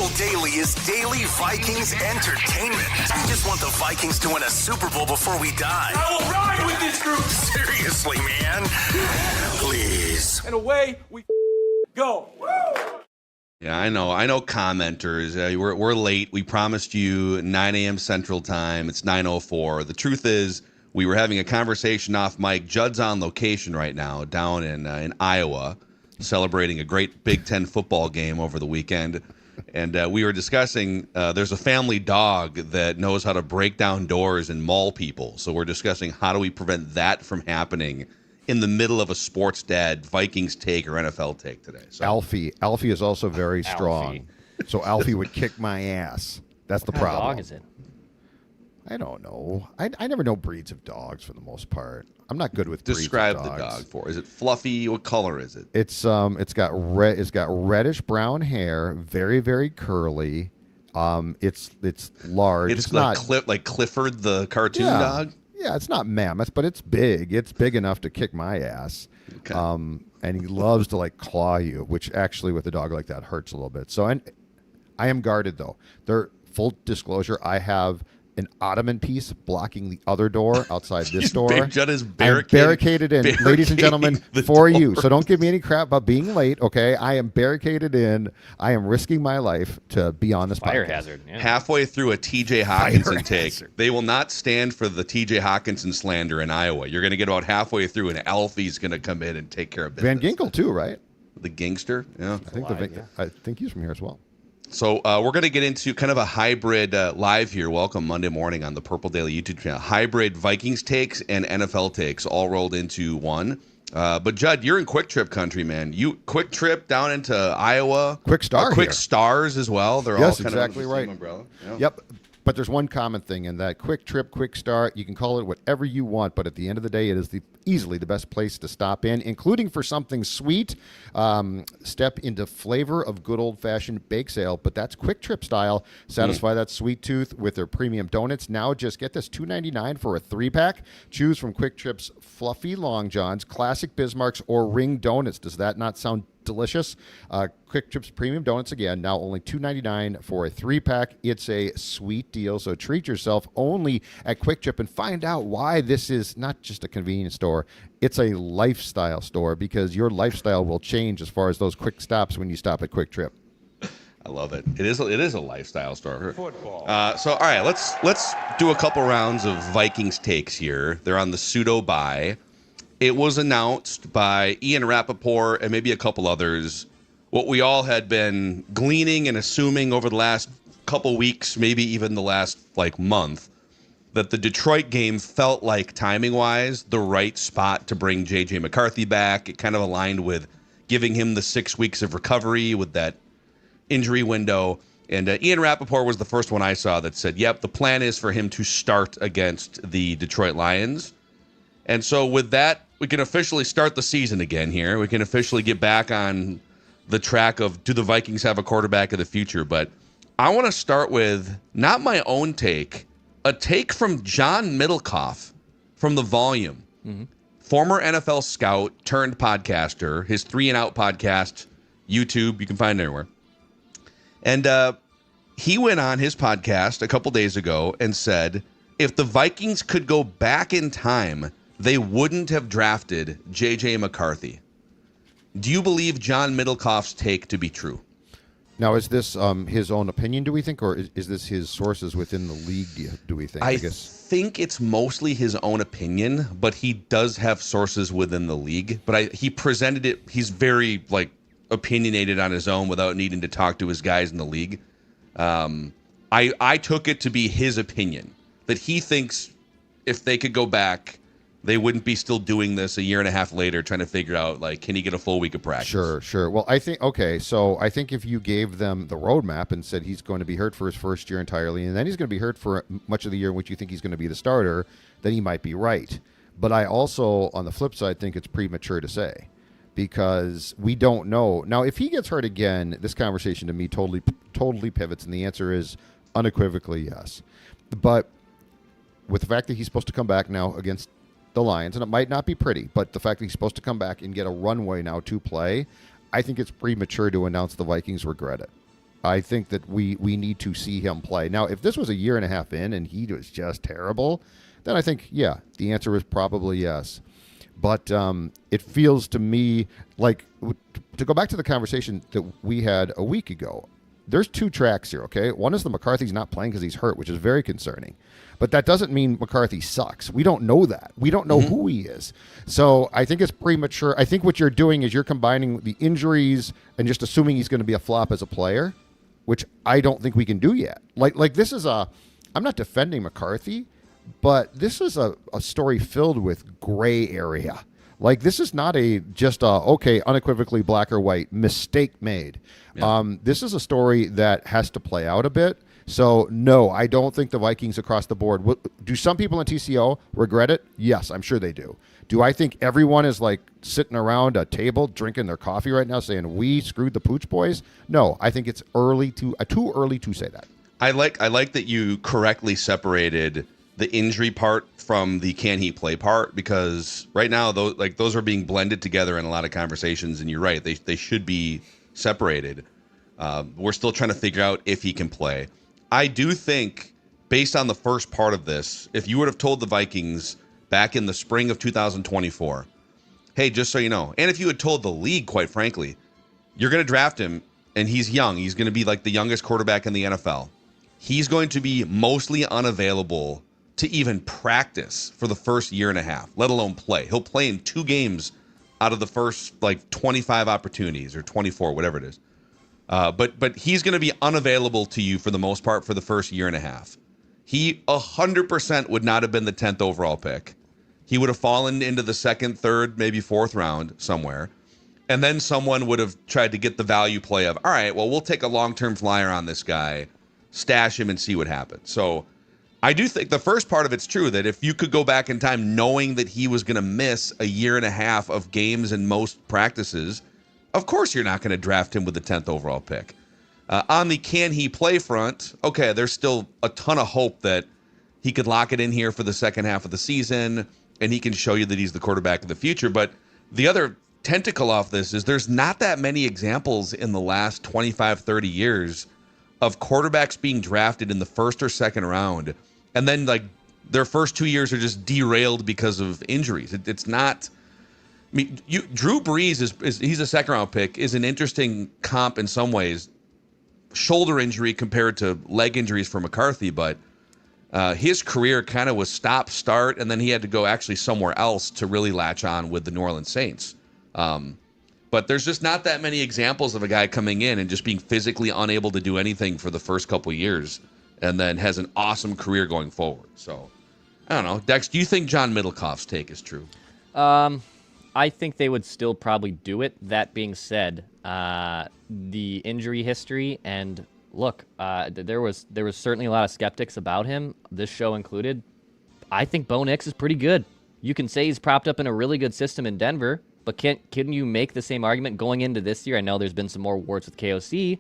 Purple Daily is daily Vikings entertainment. We just want the Vikings to win a Super Bowl before we die. I will ride with this group. Seriously, man. Please. And away we go. Yeah, I know commenters. We're late. We promised you 9 a.m. Central Time. It's 9:04. The truth is, we were having a conversation off mic. Judd's on location right now down in Iowa, celebrating a great Big Ten football game over the weekend. And we were discussing there's a family dog that knows how to break down doors and maul people. So we're discussing how do we prevent that from happening in the middle of a sports dad Vikings take or NFL take today. So Alfie is also very strong. So Alfie would kick my ass. That's the problem. What dog is it? I don't know. I never know breeds of dogs for the most part. I'm not good with breeds describe of dogs. the dog for. Is it fluffy? What color is it? It's got reddish brown hair, very very curly. It's large. It's not like Clifford the cartoon dog. Yeah, it's not mammoth, but it's big. It's big enough to kick my ass. Okay. And he loves to like claw you, which actually with a dog like that hurts a little bit. So I am guarded though. Full disclosure, I have an ottoman piece blocking the other door outside this door. Judd is barricaded in, ladies and gentlemen, for you. So don't give me any crap about being late, okay? I am barricaded in. I am risking my life to be on this Fire podcast. hazard. Yeah. Halfway through a TJ Hawkinson take, they will not stand for the TJ Hawkinson slander in Iowa. You're going to get about halfway through, and Alfie's going to come in and take care of business. Van Ginkel too, right? The gangster, yeah. I think he's from here as well. So we're going to get into kind of a hybrid live here. Welcome Monday morning on the Purple Daily YouTube channel. Hybrid Vikings takes and NFL takes all rolled into one. But Judd, you're in Quick Trip country, man. You Quick Trip down into Iowa. Quick Star Quick here. Stars as well. They're all Yes, kind exactly of under the right. same umbrella. Yeah. Yep. But there's one common thing in that Quick Trip, Quick Start. You can call it whatever you want, but at the end of the day, it is easily the best place to stop in, including for something sweet. Step into flavor of good old-fashioned bake sale, but that's Quick Trip style. Satisfy that sweet tooth with their premium donuts. Now just get this, $2.99 for a 3-pack. Choose from Quick Trip's fluffy Long Johns, classic Bismarcks, or ring donuts. Does that not sound delicious? Quick Trip's premium donuts, again, now only $2.99 for a 3-pack. It's a sweet deal, so treat yourself only at Quick Trip and find out why this is not just a convenience store. It's a lifestyle store, because your lifestyle will change as far as those quick stops when you stop at Quick Trip. I love it. It is a lifestyle store. Football. So all right, let's do a couple rounds of Vikings takes here. They're on the pseudo bye. It was announced by Ian Rappaport and maybe a couple others, what we all had been gleaning and assuming over the last couple weeks, maybe even the last month, that the Detroit game felt like timing-wise the right spot to bring JJ McCarthy back. It kind of aligned with giving him the 6 weeks of recovery with that injury window. And Ian Rappaport was the first one I saw that said, yep, the plan is for him to start against the Detroit Lions. And so with that, we can officially start the season again here. We can officially get back on the track of, do the Vikings have a quarterback of the future? But I want to start with not my own take, a take from John Middlecoff from The Volume. Mm-hmm. Former NFL scout turned podcaster. His 3 and Out podcast, YouTube, you can find it anywhere. And he went on his podcast a couple days ago and said, if the Vikings could go back in time, they wouldn't have drafted JJ McCarthy. Do you believe John Middlecoff's take to be true? Now, is this his own opinion, do we think, or is this his sources within the league, do we think? I think it's mostly his own opinion, but he does have sources within the league. But he presented it, he's very, opinionated on his own without needing to talk to his guys in the league. I took it to be his opinion, that he thinks if they could go back, they wouldn't be still doing this a year and a half later, trying to figure out, can he get a full week of practice? Sure. Well, I think if you gave them the roadmap and said he's going to be hurt for his first year entirely, and then he's going to be hurt for much of the year in which you think he's going to be the starter, then he might be right. But I also, on the flip side, think it's premature to say, because we don't know. Now, if he gets hurt again, this conversation to me totally pivots, and the answer is unequivocally yes. But with the fact that he's supposed to come back now against the Lions, and it might not be pretty, but the fact that he's supposed to come back and get a runway now to play, I think it's premature to announce the Vikings regret it. I think that we need to see him play. Now, if this was a year and a half in and he was just terrible, then I think, yeah, the answer is probably yes. But it feels to me like, to go back to the conversation that we had a week ago, there's two tracks here, okay? One is the McCarthy's not playing because he's hurt, which is very concerning. But that doesn't mean McCarthy sucks. We don't know that. We don't know who he is. So I think it's premature. I think what you're doing is you're combining the injuries and just assuming he's going to be a flop as a player, which I don't think we can do yet. Like this is I'm not defending McCarthy, but this is a story filled with gray area. Like, this is not just unequivocally black or white mistake made. Yeah. This is a story that has to play out a bit. So, no, I don't think the Vikings across the board. Do some people in TCO regret it? Yes, I'm sure they do. Do I think everyone is, like, sitting around a table drinking their coffee right now saying, we screwed the Pooch Boys? No, I think it's too early to say that. I like that you correctly separated the injury part from the can he play part, because right now those are being blended together in a lot of conversations, and you're right, they should be separated. We're still trying to figure out if he can play. I do think, based on the first part of this, if you would have told the Vikings back in the spring of 2024, hey, just so you know, and if you had told the league, quite frankly, you're going to draft him and he's young, he's going to be like the youngest quarterback in the NFL, he's going to be mostly unavailable to even practice for the first year and a half, let alone play. He'll play in 2 games out of the first 25 opportunities, or 24, whatever it is. But he's going to be unavailable to you for the most part for the first year and a half. He 100% would not have been the 10th overall pick. He would have fallen into the 2nd, 3rd, maybe 4th round somewhere. And then someone would have tried to get the value play of, all right, well, we'll take a long-term flyer on this guy, stash him, and see what happens. So I do think the first part of it's true, that if you could go back in time knowing that he was going to miss a year and a half of games and most practices, of course you're not going to draft him with the 10th overall pick. On the can he play front, okay, there's still a ton of hope that he could lock it in here for the second half of the season and he can show you that he's the quarterback of the future. But the other tentacle off this is there's not that many examples in the last 25, 30 years of quarterbacks being drafted in the 1st or 2nd round, and then their first 2 years are just derailed because of injuries. It's not. I mean, Drew Brees he's a 2nd round pick, is an interesting comp in some ways. Shoulder injury compared to leg injuries for McCarthy, but his career kind of was stop start, and then he had to go actually somewhere else to really latch on with the New Orleans Saints. But there's just not that many examples of a guy coming in and just being physically unable to do anything for the first couple of years and then has an awesome career going forward. So, I don't know. Dex, do you think John Middlecoff's take is true? I think they would still probably do it. That being said, the injury history and look, there was certainly a lot of skeptics about him, this show included. I think Bo Nix is pretty good. You can say he's propped up in a really good system in Denver, but can you make the same argument going into this year? I know there's been some more warts with KOC.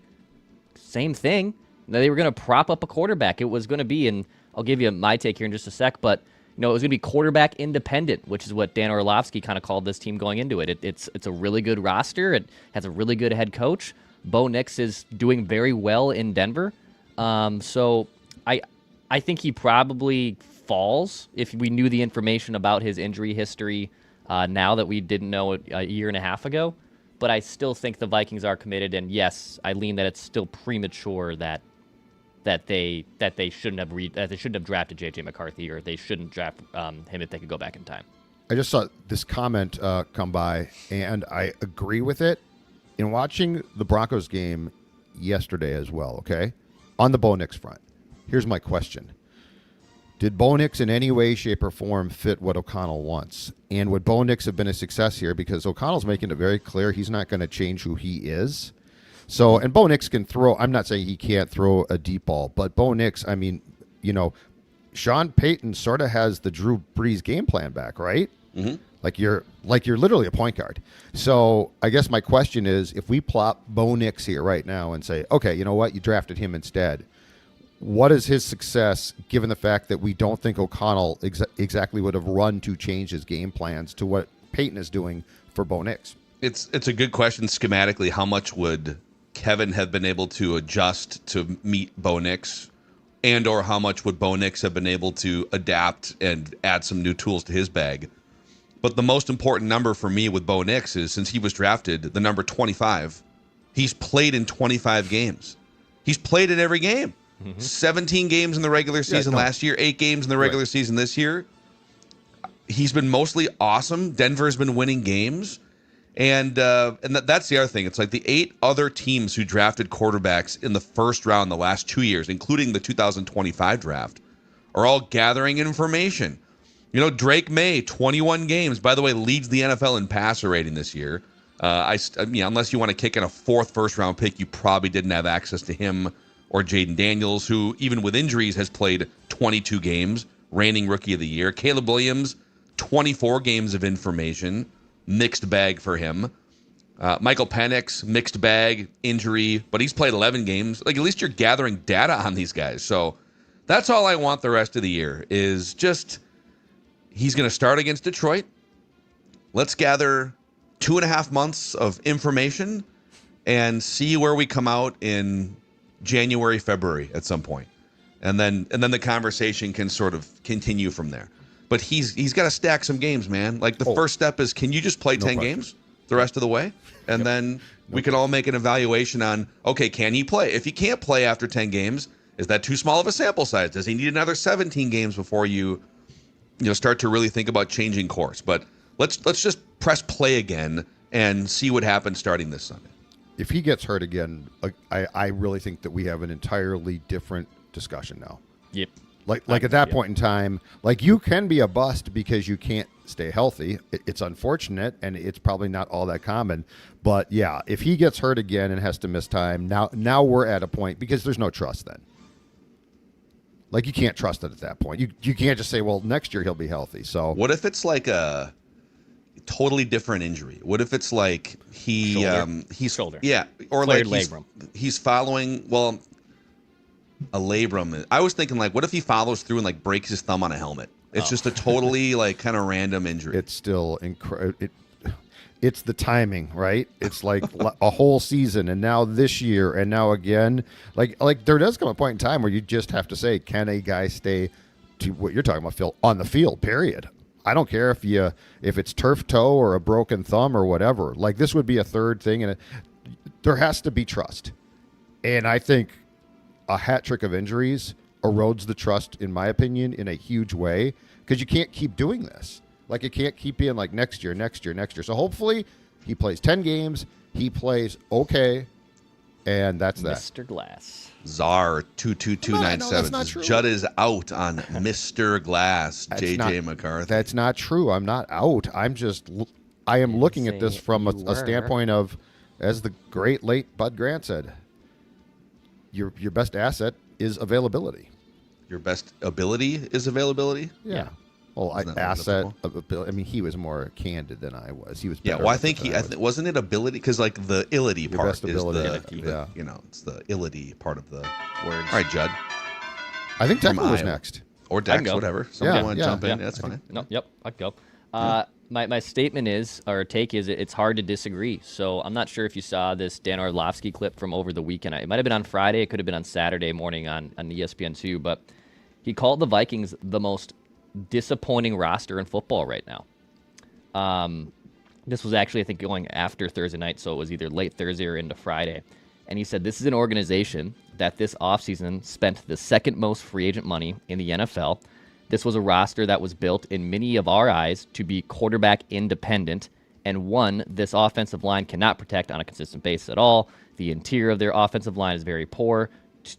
Same thing. They were going to prop up a quarterback. It was going to be, and I'll give you my take here in just a sec, but it was going to be quarterback independent, which is what Dan Orlovsky kind of called this team going into it. It's a really good roster. It has a really good head coach. Bo Nix is doing very well in Denver. So I think he probably falls if we knew the information about his injury history now that we didn't know it a year and a half ago. But I still think the Vikings are committed, and yes, I lean that it's still premature that they shouldn't have drafted JJ McCarthy, or they shouldn't draft him if they could go back in time. I just saw this comment come by, and I agree with it. In watching the Broncos game yesterday as well, okay, on the Bo Nix front, here's my question. Did Bo Nix in any way, shape, or form fit what O'Connell wants? And would Bo Nix have been a success here? Because O'Connell's making it very clear he's not going to change who he is. So, and Bo Nix can throw, I'm not saying he can't throw a deep ball, but Bo Nix, I mean, Sean Payton sort of has the Drew Brees game plan back, right? Mm-hmm. Like you're literally a point guard. So I guess my question is, if we plop Bo Nix here right now and say, okay, you know what, you drafted him instead, what is his success given the fact that we don't think O'Connell exactly would have run to change his game plans to what Payton is doing for Bo Nix? It's a good question schematically. How much would Kevin have been able to adjust to meet Bo Nix, and or how much would Bo Nix have been able to adapt and add some new tools to his bag. But the most important number for me with Bo Nix is, since he was drafted, the number 25. He's played in 25 games. He's played in every game. 17 games in the regular season last year, 8 games in the regular season this year. He's been mostly awesome. Denver's been winning games. And that's the other thing. It's like the 8 other teams who drafted quarterbacks in the first round the last 2 years, including the 2025 draft, are all gathering information. You know, Drake May, 21 games, by the way, leads the NFL in passer rating this year. Unless you want to kick in a 4th first-round pick, you probably didn't have access to him or Jaden Daniels, who, even with injuries, has played 22 games, reigning Rookie of the Year. Caleb Williams, 24 games of information, mixed bag for him. Michael Penix, mixed bag, injury, but he's played 11 games. Like, at least you're gathering data on these guys. So that's all I want the rest of the year is just... He's going to start against Detroit. Let's gather 2.5 months of information and see where we come out in January, February at some point. And then the conversation can sort of continue from there. But he's got to stack some games, man. Like, the first step is, can you just play 10 games the rest of the way? And then we can all make an evaluation on, okay, can he play? If he can't play after 10 games, is that too small of a sample size? Does he need another 17 games before you start to really think about changing course? But let's just press play again and see what happens starting this Sunday. If he gets hurt again, I really think that we have an entirely different discussion now. Yep. Like at that point in time, like, you can be a bust because you can't stay healthy. It's unfortunate, and it's probably not all that common. But yeah, if he gets hurt again and has to miss time, now we're at a point, because there's no trust then. Like, you can't trust it at that point. You can't just say, well, next year he'll be healthy. So what if it's like a totally different injury? What if it's like he's shoulder, yeah, or flared like labrum. He's following a labrum. I was thinking, like, what if he follows through and like breaks his thumb on a helmet? It's just a totally like kind of random injury. It's still incredible. It's the timing, right? It's like a whole season, and now this year, and now again. Like there does come a point in time where you just have to say, can a guy stay, to what you're talking about, Phil, on the field, period. I don't care if it's turf toe or a broken thumb or whatever. Like, this would be a third thing, and there has to be trust. And I think a hat trick of injuries erodes the trust, in my opinion, in a huge way, because you can't keep doing this. Like, it can't keep being like next year. So hopefully he plays 10 games. He plays okay, and that's that. Mr. Glass. Czar 22297. Judd is out on Mr. Glass. JJ McCarthy. That's not true. I'm not out. I am looking at this from a standpoint of, as the great late Bud Grant said, your best asset is availability. Your best ability is availability? Yeah. Well, asset. I mean, he was more candid than I was. He was better. Yeah, well, I think wasn't it ability, because like the illity part is the it's the illity part of the words. All right, Judd. I think Temple was next, or Dex, whatever. Someone want to jump in? Yeah. That's fine. No, yep, I can go. My statement is, or take is, it's hard to disagree. So I'm not sure if you saw this Dan Orlovsky clip from over the weekend. It might have been on Friday. It could have been on Saturday morning on ESPN2. But he called the Vikings the most disappointing roster in football right now. This was actually, I think, going after Thursday night, so it was either late Thursday or into Friday. And he said, this is an organization that this offseason spent the second most free agent money in the NFL. This was a roster that was built in many of our eyes to be quarterback independent. And one, this offensive line cannot protect on a consistent basis at all. The interior of their offensive line is very poor.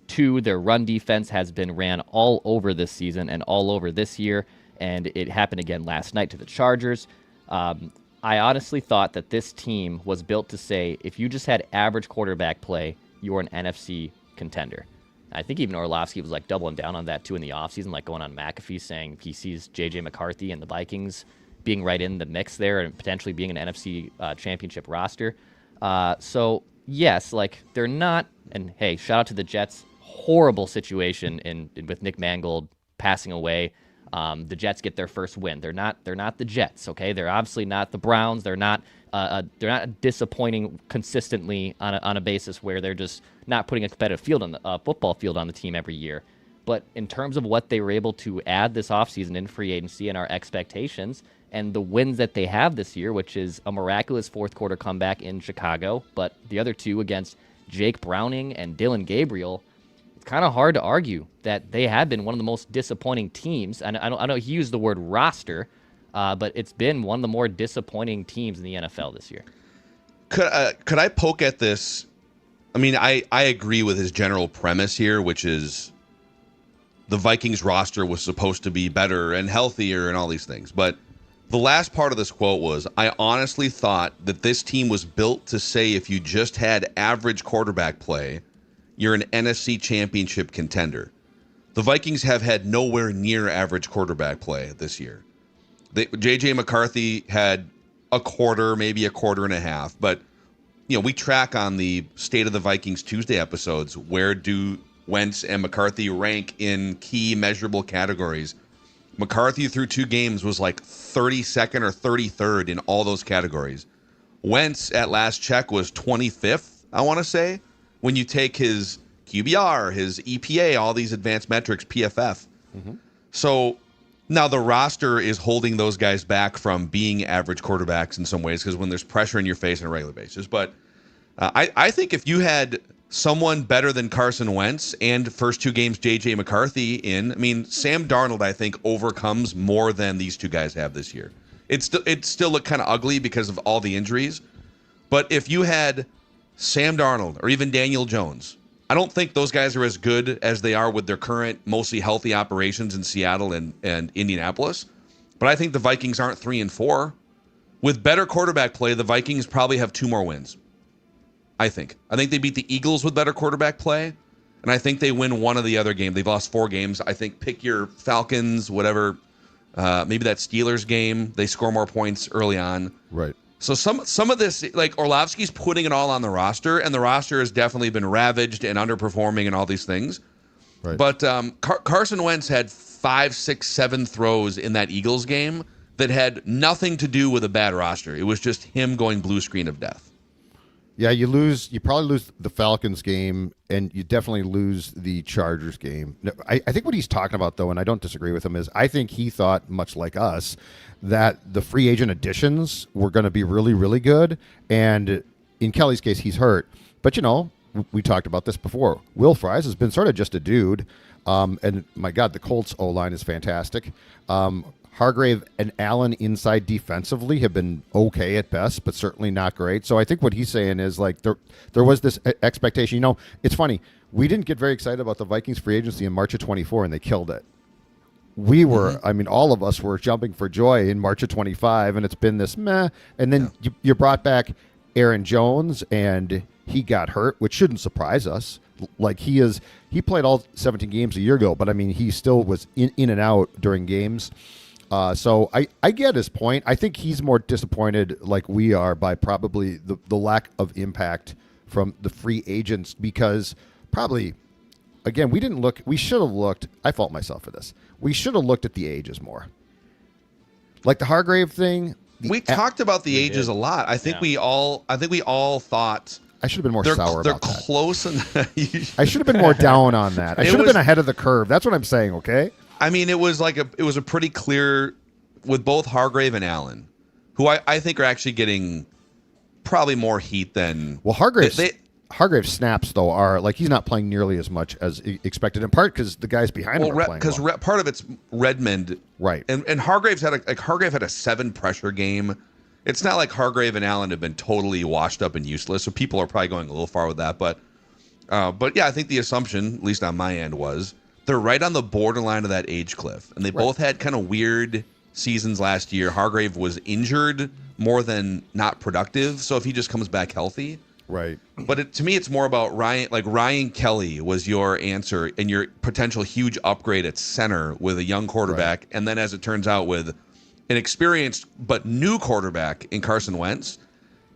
Two, their run defense has been ran all over this season and all over this year, and it happened again last night to the Chargers. I honestly thought that this team was built to say, if you just had average quarterback play, you're an NFC contender. I think even Orlovsky was like doubling down on that too in the offseason, like going on McAfee saying he sees JJ McCarthy and the Vikings being right in the mix there and potentially being an NFC championship roster. So yes, like they're not. And hey, shout out to the Jets. Horrible situation with Nick Mangold passing away. The Jets get their first win. They're not the Jets, okay? They're obviously not the Browns. They're not disappointing consistently on a basis where they're just not putting a competitive football field on the team every year. But in terms of what they were able to add this offseason in free agency and our expectations and the wins that they have this year, which is a miraculous fourth quarter comeback in Chicago, but the other two against Jake Browning and Dylan Gabriel, it's kind of hard to argue that they have been one of the most disappointing teams. And I know he used the word roster, but it's been one of the more disappointing teams in the NFL this year. Could I poke at this? I mean, I agree with his general premise here, which is the Vikings roster was supposed to be better and healthier and all these things. But the last part of this quote was, I honestly thought that this team was built to say if you just had average quarterback play, you're an NFC championship contender. The Vikings have had nowhere near average quarterback play this year. JJ McCarthy had a quarter, maybe a quarter and a half. But, we track on the State of the Vikings Tuesday episodes, where do Wentz and McCarthy rank in key measurable categories. McCarthy through 2 games was like 32nd or 33rd in all those categories. Wentz at last check was 25th, I want to say, when you take his QBR, his EPA, all these advanced metrics, PFF. Mm-hmm. So now the roster is holding those guys back from being average quarterbacks in some ways because when there's pressure in your face on a regular basis. But I think if you had someone better than Carson Wentz and first 2 games JJ McCarthy Sam Darnold, I think, overcomes more than these 2 guys have this year. It still looked kind of ugly because of all the injuries. But if you had Sam Darnold or even Daniel Jones, I don't think those guys are as good as they are with their current mostly healthy operations in Seattle and Indianapolis. But I think the Vikings aren't 3-4. With better quarterback play, the Vikings probably have 2 more wins. I think they beat the Eagles with better quarterback play, and I think they win one of the other games. They've lost 4 games. I think pick your Falcons, whatever, maybe that Steelers game. They score more points early on. Right. So some of this, like Orlovsky's putting it all on the roster, and the roster has definitely been ravaged and underperforming and all these things. Right. But Carson Wentz had 5, 6, 7 throws in that Eagles game that had nothing to do with a bad roster. It was just him going blue screen of death. Yeah, you probably lose the Falcons game, and you definitely lose the Chargers game. I think what he's talking about, though, and I don't disagree with him, is I think he thought, much like us, that the free agent additions were going to be really, really good. And in Kelly's case, he's hurt. But, we talked about this before. Will Fries has been sort of just a dude. And, my God, the Colts O-line is fantastic. Hargrave and Allen inside defensively have been okay at best, but certainly not great. So I think what he's saying is like there was this expectation. It's funny. We didn't get very excited about the Vikings free agency in March of 24, and they killed it. We were, all of us were jumping for joy in March of 25, and it's been this meh. And then you brought back Aaron Jones, and he got hurt, which shouldn't surprise us. Like he played all 17 games a year ago, but he still was in and out during games. So I get his point. I think he's more disappointed, like we are, by probably the lack of impact from the free agents because probably, again, we should have looked, I fault myself for this. We should have looked at the ages more. Like the Hargrave thing. We talked about the ages a lot. I think we all thought. I should have been more sour about that. They're close. I should have been more down on that. I should have been ahead of the curve. That's what I'm saying, okay? It was a pretty clear with both Hargrave and Allen, who I think are actually getting probably more heat than Hargrave's snaps though are like he's not playing nearly as much as expected. In part because the guys behind him are playing well. Because part of it's Redmond, right? And Hargrave had a 7 pressure game. It's not like Hargrave and Allen have been totally washed up and useless. So people are probably going a little far with that, but yeah, I think the assumption, at least on my end, was they're right on the borderline of that age cliff. And they both had kind of weird seasons last year. Hargrave was injured more than not productive. So if he just comes back healthy. Right. But to me, it's more about Ryan. Like Ryan Kelly was your answer and your potential huge upgrade at center with a young quarterback. Right. And then as it turns out with an experienced but new quarterback in Carson Wentz.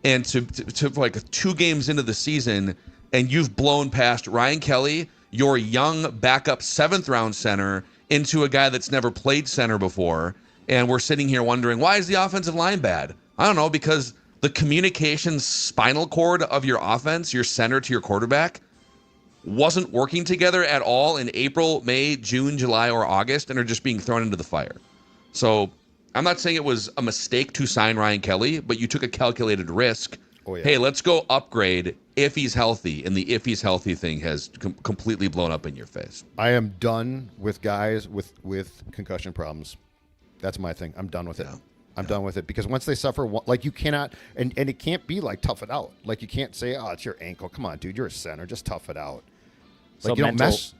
And to like 2 games into the season and you've blown past Ryan Kelly, your young backup 7th round center, into a guy that's never played center before, and we're sitting here wondering, why is the offensive line bad? I don't know, because the communication spinal cord of your offense, your center to your quarterback, wasn't working together at all in April, May, June, July, or August, and are just being thrown into the fire. So I'm not saying it was a mistake to sign Ryan Kelly, but you took a calculated risk. Oh, yeah. Hey, let's go upgrade if he's healthy, and the if he's healthy thing has completely blown up in your face. I am done with guys with concussion problems. That's my thing. I'm done with it. I'm done with it because once they suffer, like you cannot, and it can't be like tough it out. Like you can't say, oh, it's your ankle. Come on, dude, you're a center. Just tough it out. Like so you don't mess.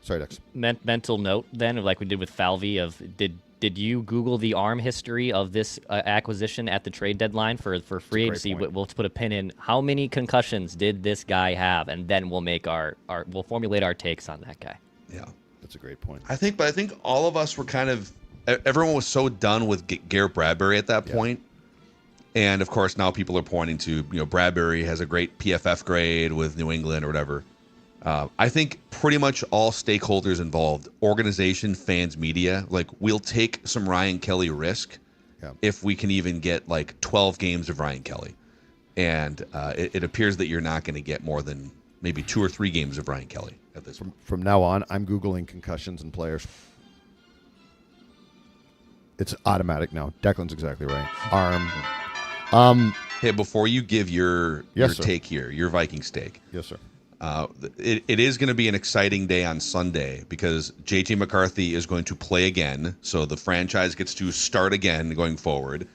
Sorry, Dex. Mental note then, like we did with Falvey, of did you Google the arm history of this acquisition at the trade deadline for free agency? We'll put a pin in how many concussions did this guy have, and then we'll make we'll formulate our takes on that guy. Yeah, that's a great point. I think all of us were everyone was so done with Garrett Bradbury at that point. And of course now people are pointing to, Bradbury has a great PFF grade with New England or whatever. I think pretty much all stakeholders involved, organization, fans, media, like we'll take some Ryan Kelly risk if we can even get like 12 games of Ryan Kelly. And it appears that you're not going to get more than maybe 2 or 3 games of Ryan Kelly at this point. From now on, I'm Googling concussions and players. It's automatic now. Declan's exactly right. Arm. Hey, before you give your take here, your Vikings take. Yes, sir. It is going to be an exciting day on Sunday because JJ McCarthy is going to play again. So the franchise gets to start again going forward.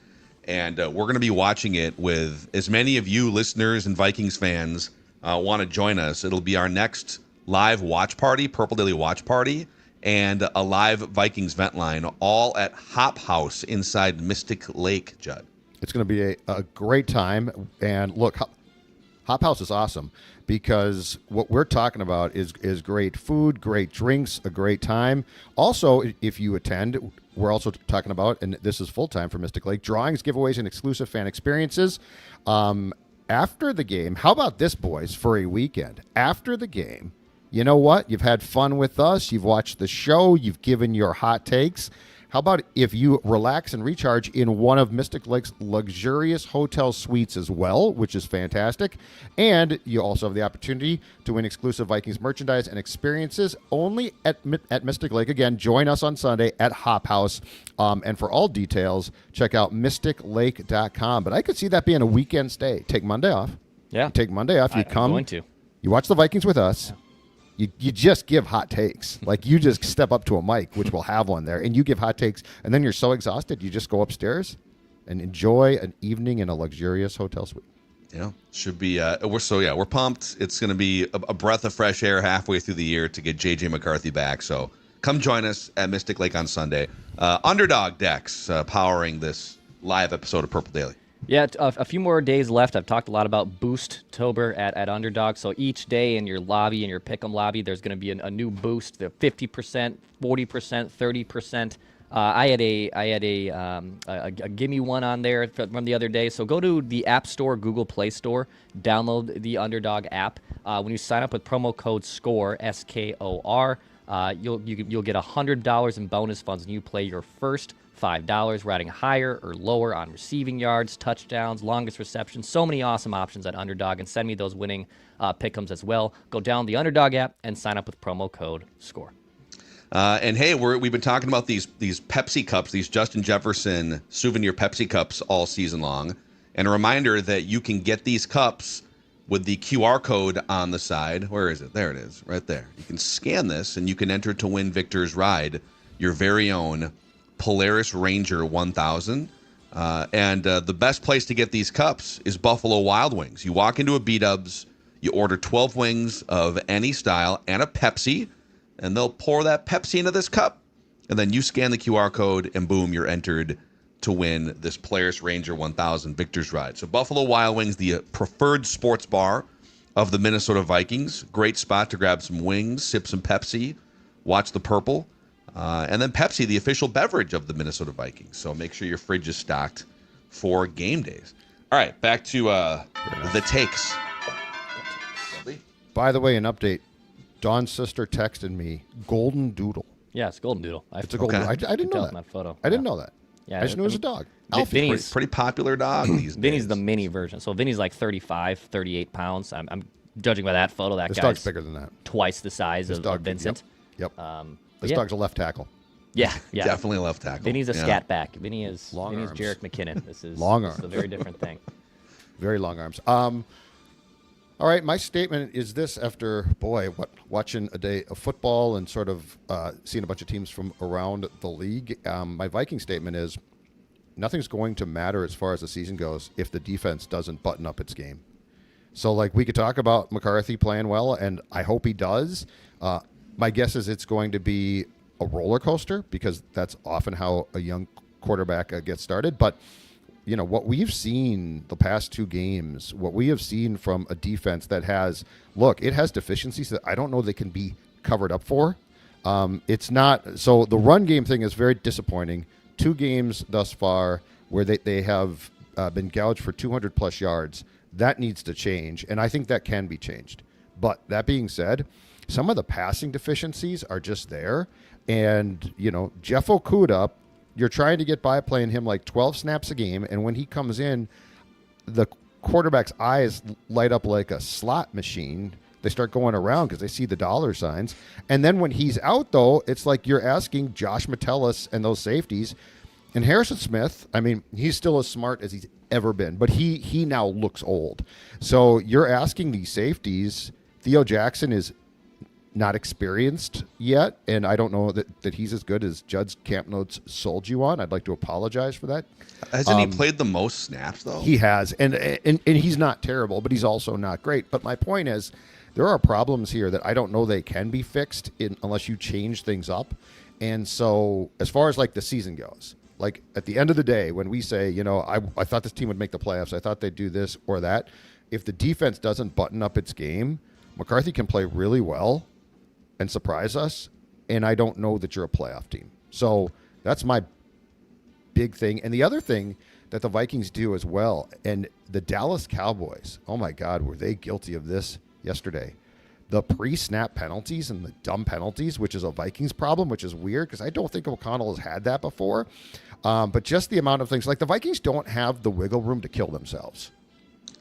And we're going to be watching it with as many of you listeners and Vikings fans want to join us. It'll be our next live watch party, Purple Daily Watch Party, and a live Vikings vent line, all at Hop House inside Mystic Lake, Judd. It's going to be a great time. And look, Hop House is awesome because what we're talking about is great food, great drinks, a great time. Also, if you attend, we're also talking about, and this is full-time for Mystic Lake, drawings, giveaways, and exclusive fan experiences. After the game, how about this, boys, for a weekend? After the game, you know what? You've had fun with us. You've watched the show. You've given your hot takes. How about if you relax and recharge in one of Mystic Lake's luxurious hotel suites as well, which is fantastic. And you also have the opportunity to win exclusive Vikings merchandise and experiences only at Mystic Lake. Again, join us on Sunday at Hop House. And for all details, check out mysticlake.com. But I could see that being a weekend stay. Take Monday off. Yeah. Take Monday off. You come. I'm going to. You watch the Vikings with us. Yeah. You just give hot takes. Like you just step up to a mic, which we'll have one there, and you give hot takes, and then you're so exhausted, you just go upstairs and enjoy an evening in a luxurious hotel suite. Yeah, should be. We're pumped. It's going to be a breath of fresh air halfway through the year to get JJ McCarthy back. So come join us at Mystic Lake on Sunday. Underdog Dex powering this live episode of Purple Daily. Yeah, a few more days left. I've talked a lot about Boost-tober at Underdog. So each day in your lobby, in your Pick'em lobby, there's going to be a new boost. The 50%, 40%, 30%. I had a gimme one on there from the other day. So go to the App Store, Google Play Store, download the Underdog app. When you sign up with promo code SCORE, SKOR, you'll get $100 in bonus funds when you play your first $5, riding higher or lower on receiving yards, touchdowns, longest reception. So many awesome options at Underdog, and send me those winning pick'ems as well. Go down the Underdog app and sign up with promo code SCORE. And hey, we've been talking about these Pepsi cups, these Justin Jefferson souvenir Pepsi cups all season long. And a reminder that you can get these cups with the QR code on the side. Where is it? There it is, right there. You can scan this, and you can enter to win Victor's Ride, your very own Polaris Ranger 1000. And the best place to get these cups is Buffalo Wild Wings. You walk into a B-Dubs, you order 12 wings of any style and a Pepsi, and they'll pour that Pepsi into this cup. And then you scan the QR code, and boom, you're entered to win this Polaris Ranger 1000 Victor's Ride. So Buffalo Wild Wings, the preferred sports bar of the Minnesota Vikings. Great spot to grab some wings, sip some Pepsi, watch the Purple. And then Pepsi, the official beverage of the Minnesota Vikings. So make sure your fridge is stocked for game days. All right, back to the takes. By the way, an update. Dawn's sister texted me, Golden Doodle. Yeah, it's a golden doodle. It's a golden. Okay. I didn't know that. That photo. I didn't know that. Yeah, I just knew it was a dog. Vinny's Pretty popular dog these days. Vinny's the mini version. So Vinny's like 35, 38 pounds. I'm judging by that photo. That This guy's dog's bigger than that. twice the size of Vincent. Yep. This yeah. dog's a left tackle. Yeah, yeah. Definitely a left tackle. Vinny's a scat back. Vinny's Long arms. Jarek McKinnon. This is Long this is a arms. very different thing. Very long arms. All right, my statement is this: after watching a day of football and sort of seeing a bunch of teams from around the league, my Viking statement is nothing's going to matter as far as the season goes if the defense doesn't button up its game. So, like, we could talk about McCarthy playing well, and I hope he does. My guess is it's going to be a roller coaster because that's often how a young quarterback gets started. But you know, what we've seen the past two games, what we have seen from a defense that has deficiencies that I don't know they can be covered up for. It's not, so the run game thing is very disappointing. 2 games thus far where they have been gouged for 200 plus yards. That needs to change, and I think that can be changed. But that being said, some of the passing deficiencies are just there. And, you know, Jeff Okudah, you're trying to get by playing him like 12 snaps a game, and when he comes in, the quarterback's eyes light up like a slot machine. They start going around because they see the dollar signs. And then when he's out, though, it's like you're asking Josh Metellus and those safeties. And Harrison Smith, I mean, he's still as smart as he's ever been, but he now looks old. So you're asking these safeties. Theo Jackson is not experienced yet, and I don't know that he's as good as Judd's Camp Notes sold you on. I'd like to apologize for that. Hasn't he played the most snaps, though? He has, and he's not terrible, but he's also not great. But my point is, there are problems here that I don't know they can be fixed unless you change things up. And so as far as like the season goes, like at the end of the day, when we say, you know, I thought this team would make the playoffs, I thought they'd do this or that, if the defense doesn't button up its game, McCarthy can play really well and surprise us, and I don't know that you're a playoff team. So that's my big thing. And the other thing that the Vikings do as well, and the Dallas Cowboys, oh my God, were they guilty of this yesterday? The pre-snap penalties and the dumb penalties, which is a Vikings problem, which is weird because I don't think O'Connell has had that before. But just the amount of things, like the Vikings don't have the wiggle room to kill themselves.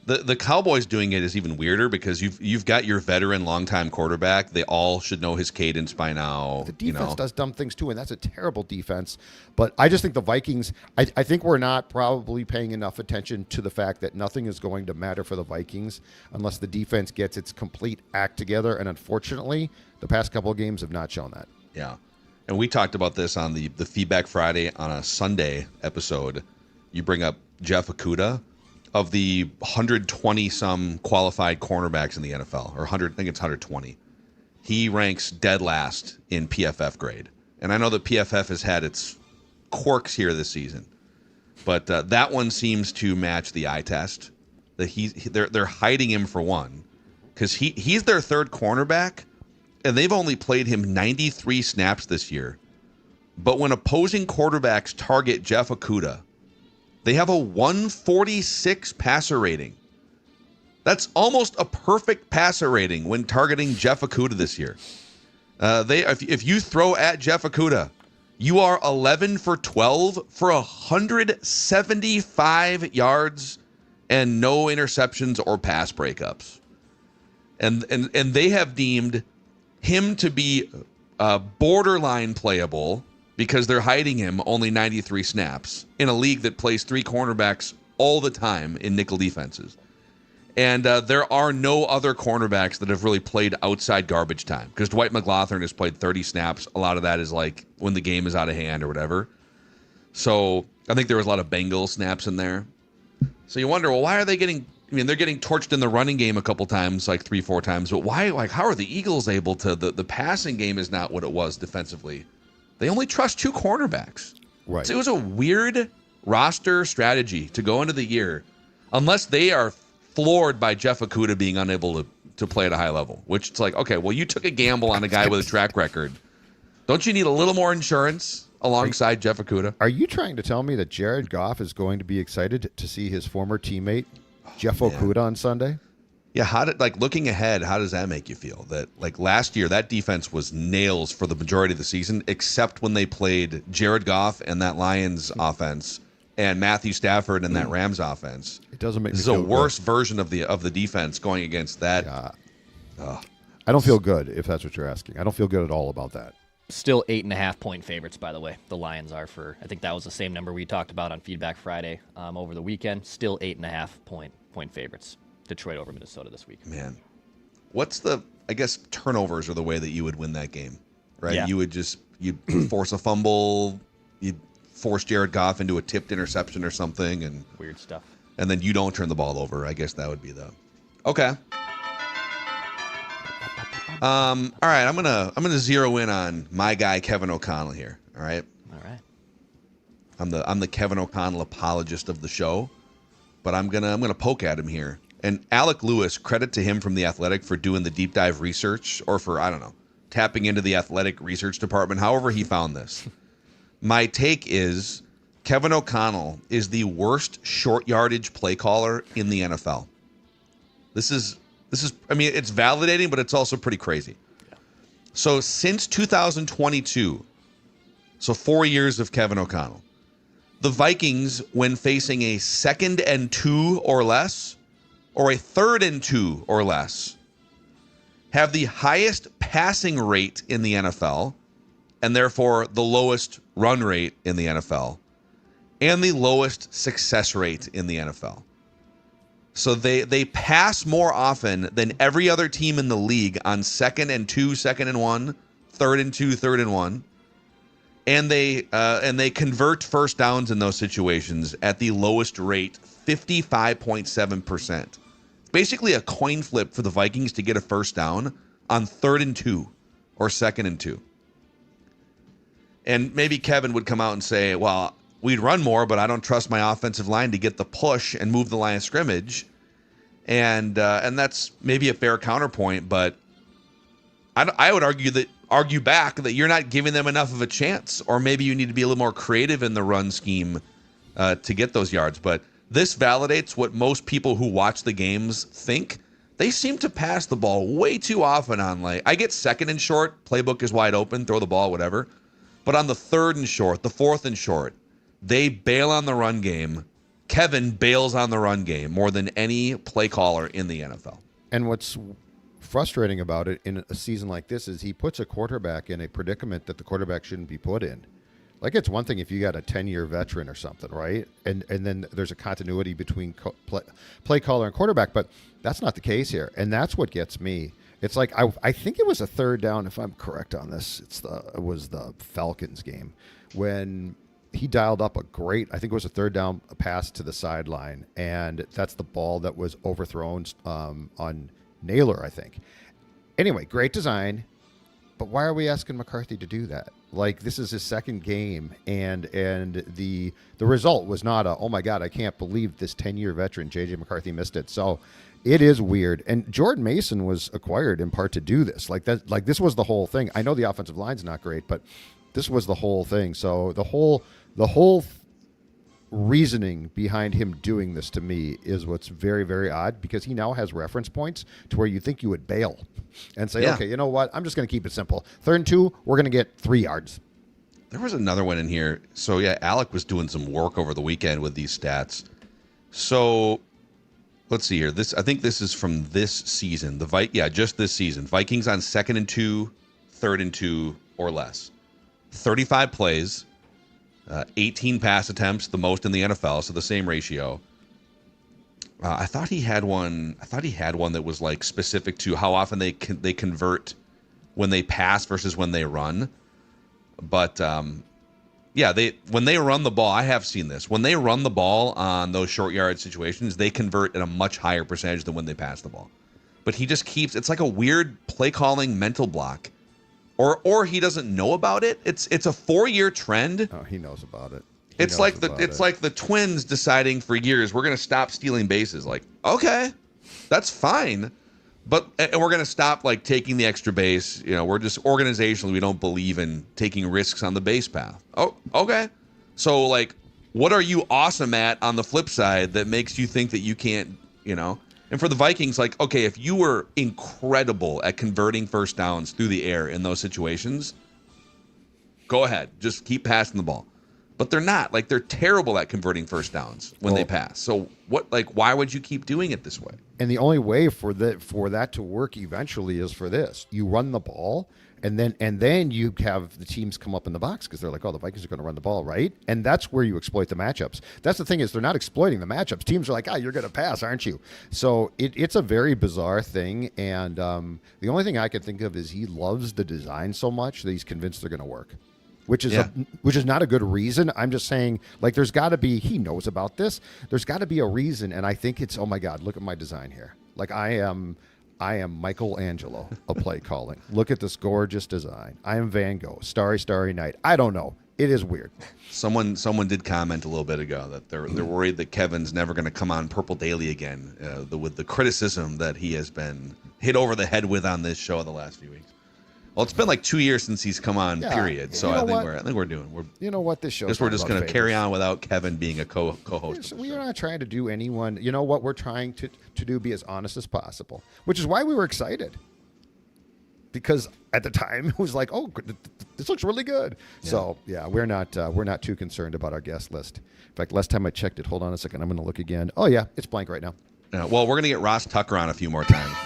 The Cowboys doing it is even weirder because you've got your veteran longtime quarterback. They all should know his cadence by now. The defense does dumb things too, and that's a terrible defense. But I just think the Vikings, I think we're not probably paying enough attention to the fact that nothing is going to matter for the Vikings unless the defense gets its complete act together. And unfortunately, the past couple of games have not shown that. Yeah. And we talked about this on the Feedback Friday on a Sunday episode. You bring up Jeff Okudah. Of the 120-some qualified cornerbacks in the NFL, or 100, I think it's 120, he ranks dead last in PFF grade. And I know that PFF has had its quirks here this season, but that one seems to match the eye test. That they're hiding him for one, because he's their third cornerback, and they've only played him 93 snaps this year. But when opposing quarterbacks target Jeff Okudah, they have a 146 passer rating. That's almost a perfect passer rating when targeting Jeff Okudah this year. If you throw at Jeff Okudah, you are 11 for 12 for 175 yards and no interceptions or pass breakups. And they have deemed him to be borderline playable because they're hiding him only 93 snaps in a league that plays 3 cornerbacks all the time in nickel defenses. And there are no other cornerbacks that have really played outside garbage time because Dwight McLaughlin has played 30 snaps. A lot of that is like when the game is out of hand or whatever. So I think there was a lot of Bengal snaps in there. So you wonder, well, why are they getting, I mean, they're getting torched in the running game a couple times, like 3-4 times, but why, like, how are the Eagles able to, the passing game is not what it was defensively. They only trust 2 cornerbacks. Right. So it was a weird roster strategy to go into the year, unless they are floored by Jeff Okudah being unable to play at a high level, which it's like, okay, well, you took a gamble on a guy with a track record. Don't you need a little more insurance alongside Jeff Okudah? Are you trying to tell me that Jared Goff is going to be excited to see his former teammate, Jeff Okudah, on Sunday? Yeah, looking ahead, how does that make you feel? That like last year, that defense was nails for the majority of the season, except when they played Jared Goff and that Lions offense and Matthew Stafford and that Rams offense. It doesn't make this me is feel a worse version of the defense going against that. Yeah. I don't feel good, if that's what you're asking. I don't feel good at all about that. Still 8.5-point favorites, by the way. The Lions are for, I think that was the same number we talked about on Feedback Friday over the weekend. Still 8.5-point favorites. Detroit over Minnesota this week. Man, I guess turnovers are the way that you would win that game, right? Yeah. You'd force a fumble, you'd force Jared Goff into a tipped interception or something, and weird stuff. And then you don't turn the ball over. I guess that would be okay. All right, I'm gonna zero in on my guy Kevin O'Connell here. All right. I'm the Kevin O'Connell apologist of the show, but I'm gonna poke at him here. And Alec Lewis, credit to him from The Athletic for doing the deep dive research, or for, I don't know, tapping into the Athletic research department, however he found this. My take is Kevin O'Connell is the worst short yardage play caller in the NFL. This is, I mean, it's validating, but it's also pretty crazy. Yeah. So since 2022, so 4 years of Kevin O'Connell, the Vikings, when facing a 2nd and 2 or less, or a 3rd and 2 or less, have the highest passing rate in the NFL, and therefore the lowest run rate in the NFL, and the lowest success rate in the NFL. So they pass more often than every other team in the league on 2nd and 2, 2nd and 1, 3rd and 2, 3rd and 1. And they convert first downs in those situations at the lowest rate, 55.7%. Basically a coin flip for the Vikings to get a first down on 3rd and 2 or 2nd and 2. And maybe Kevin would come out and say, well, we'd run more, but I don't trust my offensive line to get the push and move the line of scrimmage. And that's maybe a fair counterpoint, but I would argue back that you're not giving them enough of a chance, or maybe you need to be a little more creative in the run scheme to get those yards. But this validates what most people who watch the games think. They seem to pass the ball way too often on, like, I get 2nd and short, playbook is wide open, throw the ball, whatever. But on the 3rd and short, the 4th and short, they bail on the run game. Kevin bails on the run game more than any play caller in the NFL. And what's frustrating about it in a season like this is he puts a quarterback in a predicament that the quarterback shouldn't be put in. Like, it's one thing if you got a 10-year veteran or something, right? And then there's a continuity between play caller and quarterback, but that's not the case here. And that's what gets me. It's like, I think it was a 3rd down, if I'm correct on this. It was the Falcons game when he dialed up I think it was a 3rd down pass to the sideline, and that's the ball that was overthrown on Naylor, I think. Anyway, great design, but why are we asking McCarthy to do that? Like, this is his 2nd game, and the result was not oh my God, I can't believe this 10-year veteran JJ McCarthy missed it. So it is weird. And Jordan Mason was acquired in part to do this. Like this was the whole thing. I know the offensive line's not great, but this was the whole thing. So the whole reasoning behind him doing this to me is what's very, very odd, because he now has reference points to where you think you would bail and say, okay, you know what? I'm just going to keep it simple. 3rd and 2, we're going to get 3 yards. There was another one in here. So, yeah, Alec was doing some work over the weekend with these stats. So, let's see here. I think this is from this season. Just this season. Vikings on 2nd and 2, 3rd and 2 or less. 35 plays. 18 pass attempts, the most in the NFL, so the same ratio. I thought he had one that was like specific to how often they convert when they pass versus when they run. But when they run the ball, I have seen this. When they run the ball on those short yard situations, they convert at a much higher percentage than when they pass the ball. But he just keeps, it's like a weird play calling mental block. Or he doesn't know about it. It's a 4-year trend. Oh, he knows about it. It's like the Twins deciding for years we're going to stop stealing bases. Like, okay, that's fine, but we're going to stop like taking the extra base. You know, we're just organizationally we don't believe in taking risks on the base path. Oh, okay. So like, what are you awesome at on the flip side that makes you think that you can't? You know, And for the Vikings, like, okay, if you were incredible at converting first downs through the air in those situations, go ahead. Just keep passing the ball. But they're not. Like, they're terrible at converting first downs when they pass. So why would you keep doing it this way? And the only way for that to work eventually is for this. You run the ball, and then you have the teams come up in the box because they're like, oh, the Vikings are going to run the ball, right? And that's where you exploit the matchups. That's the thing, is they're not exploiting the matchups. Teams are like, you're going to pass, aren't you? So it's a very bizarre thing, and the only thing I can think of is he loves the design so much that he's convinced they're going to work. Which is not a good reason. I'm just saying, like, there's got to be, he knows about this. There's got to be a reason, and I think it's, oh my God, look at my design here. Like, I am Michelangelo of play calling. Look at this gorgeous design. I am Van Gogh, Starry, Starry Night. I don't know. It is weird. Someone did comment a little bit ago that they're worried that Kevin's never going to come on Purple Daily again with the criticism that he has been hit over the head with on this show the last few weeks. Well, it's been like 2 years since he's come on, period. So I think we're doing. You know what, this show. We're just going to carry on without Kevin being a co-host. We are not trying to do anyone. You know what we're trying to do? Be as honest as possible, which is why we were excited. Because at the time it was like, oh, this looks really good. Yeah. So yeah, we're not too concerned about our guest list. In fact, last time I checked it, hold on a second, I'm going to look again. Oh yeah, it's blank right now. Well, we're going to get Ross Tucker on a few more times.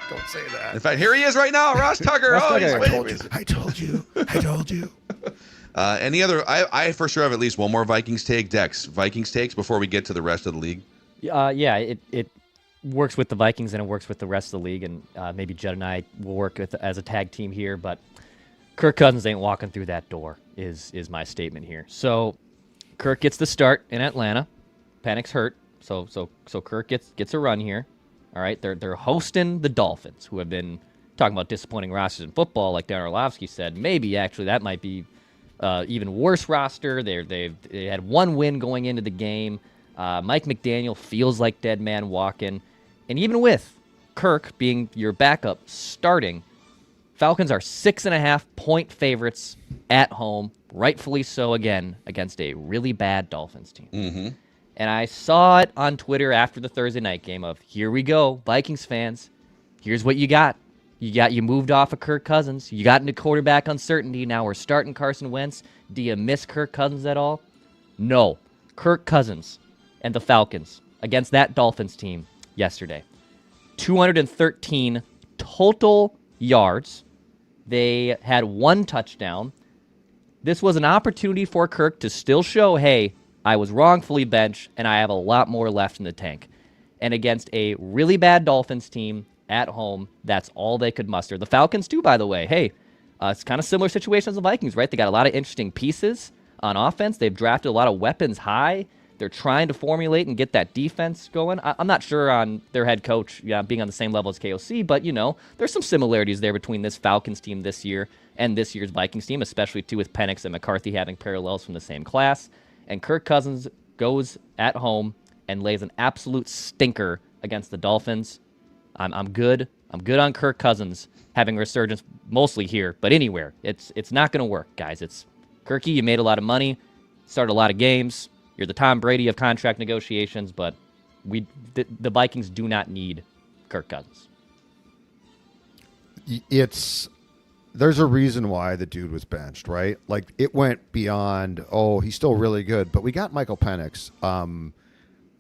Don't say that. In fact, here he is right now, Ross Tucker. I told you. Any other? I for sure have at least one more Vikings take. Dex, Vikings takes before we get to the rest of the league. It works with the Vikings and it works with the rest of the league, and maybe Judd and I will work as a tag team here. But Kirk Cousins ain't walking through that door. Is my statement here. So Kirk gets the start in Atlanta. Panic's hurt, so Kirk gets a run here. All right, they're hosting the Dolphins, who have been talking about disappointing rosters in football, like Dan Orlovsky said. Maybe actually that might be even worse roster. They had one win going into the game. Mike McDaniel feels like dead man walking, and even with Kirk being your backup starting, Falcons are 6.5-point favorites at home, rightfully so again against a really bad Dolphins team. Mm-hmm. And I saw it on Twitter after the Thursday night game of, here we go, Vikings fans. Here's what you got. You moved off of Kirk Cousins. You got into quarterback uncertainty. Now we're starting Carson Wentz. Do you miss Kirk Cousins at all? No. Kirk Cousins and the Falcons against that Dolphins team yesterday. 213 total yards. They had one touchdown. This was an opportunity for Kirk to still show, hey, I was wrongfully benched, and I have a lot more left in the tank. And against a really bad Dolphins team at home, that's all they could muster. The Falcons, too, by the way. Hey, it's kind of similar situation as the Vikings, right? They got a lot of interesting pieces on offense. They've drafted a lot of weapons high. They're trying to formulate and get that defense going. I'm not sure on their head coach being on the same level as KOC, but, there's some similarities there between this Falcons team this year and this year's Vikings team, especially, too, with Penix and McCarthy having parallels from the same class. And Kirk Cousins goes at home and lays an absolute stinker against the Dolphins. I'm good. I'm good on Kirk Cousins having a resurgence mostly here, but anywhere. It's not going to work, guys. It's Kirky, you made a lot of money, started a lot of games. You're the Tom Brady of contract negotiations, but the Vikings do not need Kirk Cousins. There's a reason why the dude was benched, right? Like, it went beyond, he's still really good, but we got Michael Penix.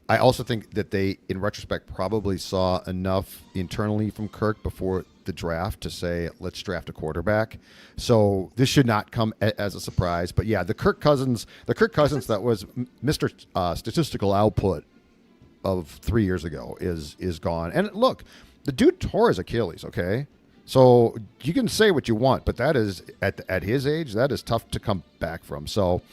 I also think that they, in retrospect, probably saw enough internally from Kirk before the draft to say, let's draft a quarterback. So this should not come as a surprise. But yeah, the Kirk Cousins that was Mr. Statistical output of 3 years ago is gone. And look, the dude tore his Achilles, okay? So you can say what you want, but that is, at his age, that is tough to come back from. So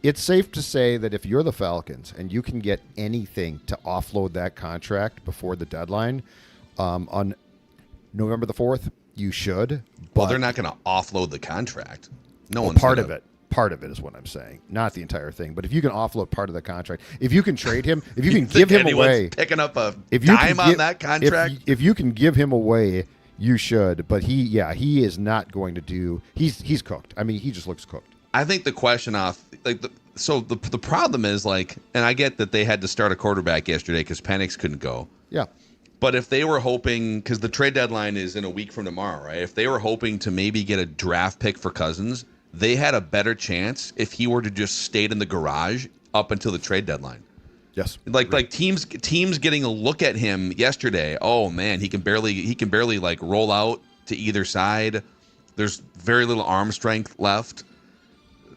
it's safe to say that if you're the Falcons and you can get anything to offload that contract before the deadline on November the 4th, you should. Well, they're not going to offload the contract. Part of it. Part of it is what I'm saying, not the entire thing. But if you can offload part of the contract, if you can trade him, if you can give him away, picking up a dime on that contract. If you can give him away, you should. But he is not going to do. He's cooked. I mean, he just looks cooked. I think the question So the problem is, like, and I get that they had to start a quarterback yesterday because Penix couldn't go. Yeah. But if they were hoping, because the trade deadline is in a week from tomorrow, right? If they were hoping to maybe get a draft pick for Cousins, they had a better chance if he were to just stayed in the garage up until the trade deadline. Yes. Like teams getting a look at him yesterday. Oh man, he can barely like roll out to either side. There's very little arm strength left.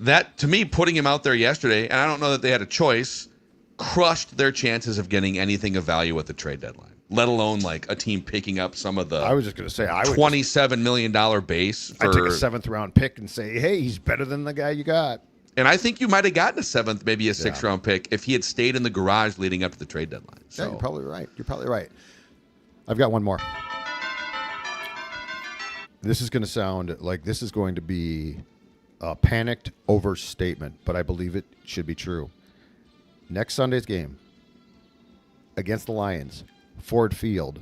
That, to me, putting him out there yesterday, and I don't know that they had a choice, crushed their chances of getting anything of value at the trade deadline, let alone like a team picking up some of the I was just going to say, $27 million base. I'd take a 7th-round pick and say, hey, he's better than the guy you got. And I think you might have gotten a 7th, maybe a 6th-round pick if he had stayed in the garage leading up to the trade deadline. So. Yeah, you're probably right. I've got one more. This is going to sound like this is going to be a panicked overstatement, but I believe it should be true. Next Sunday's game against the Lions, Ford Field,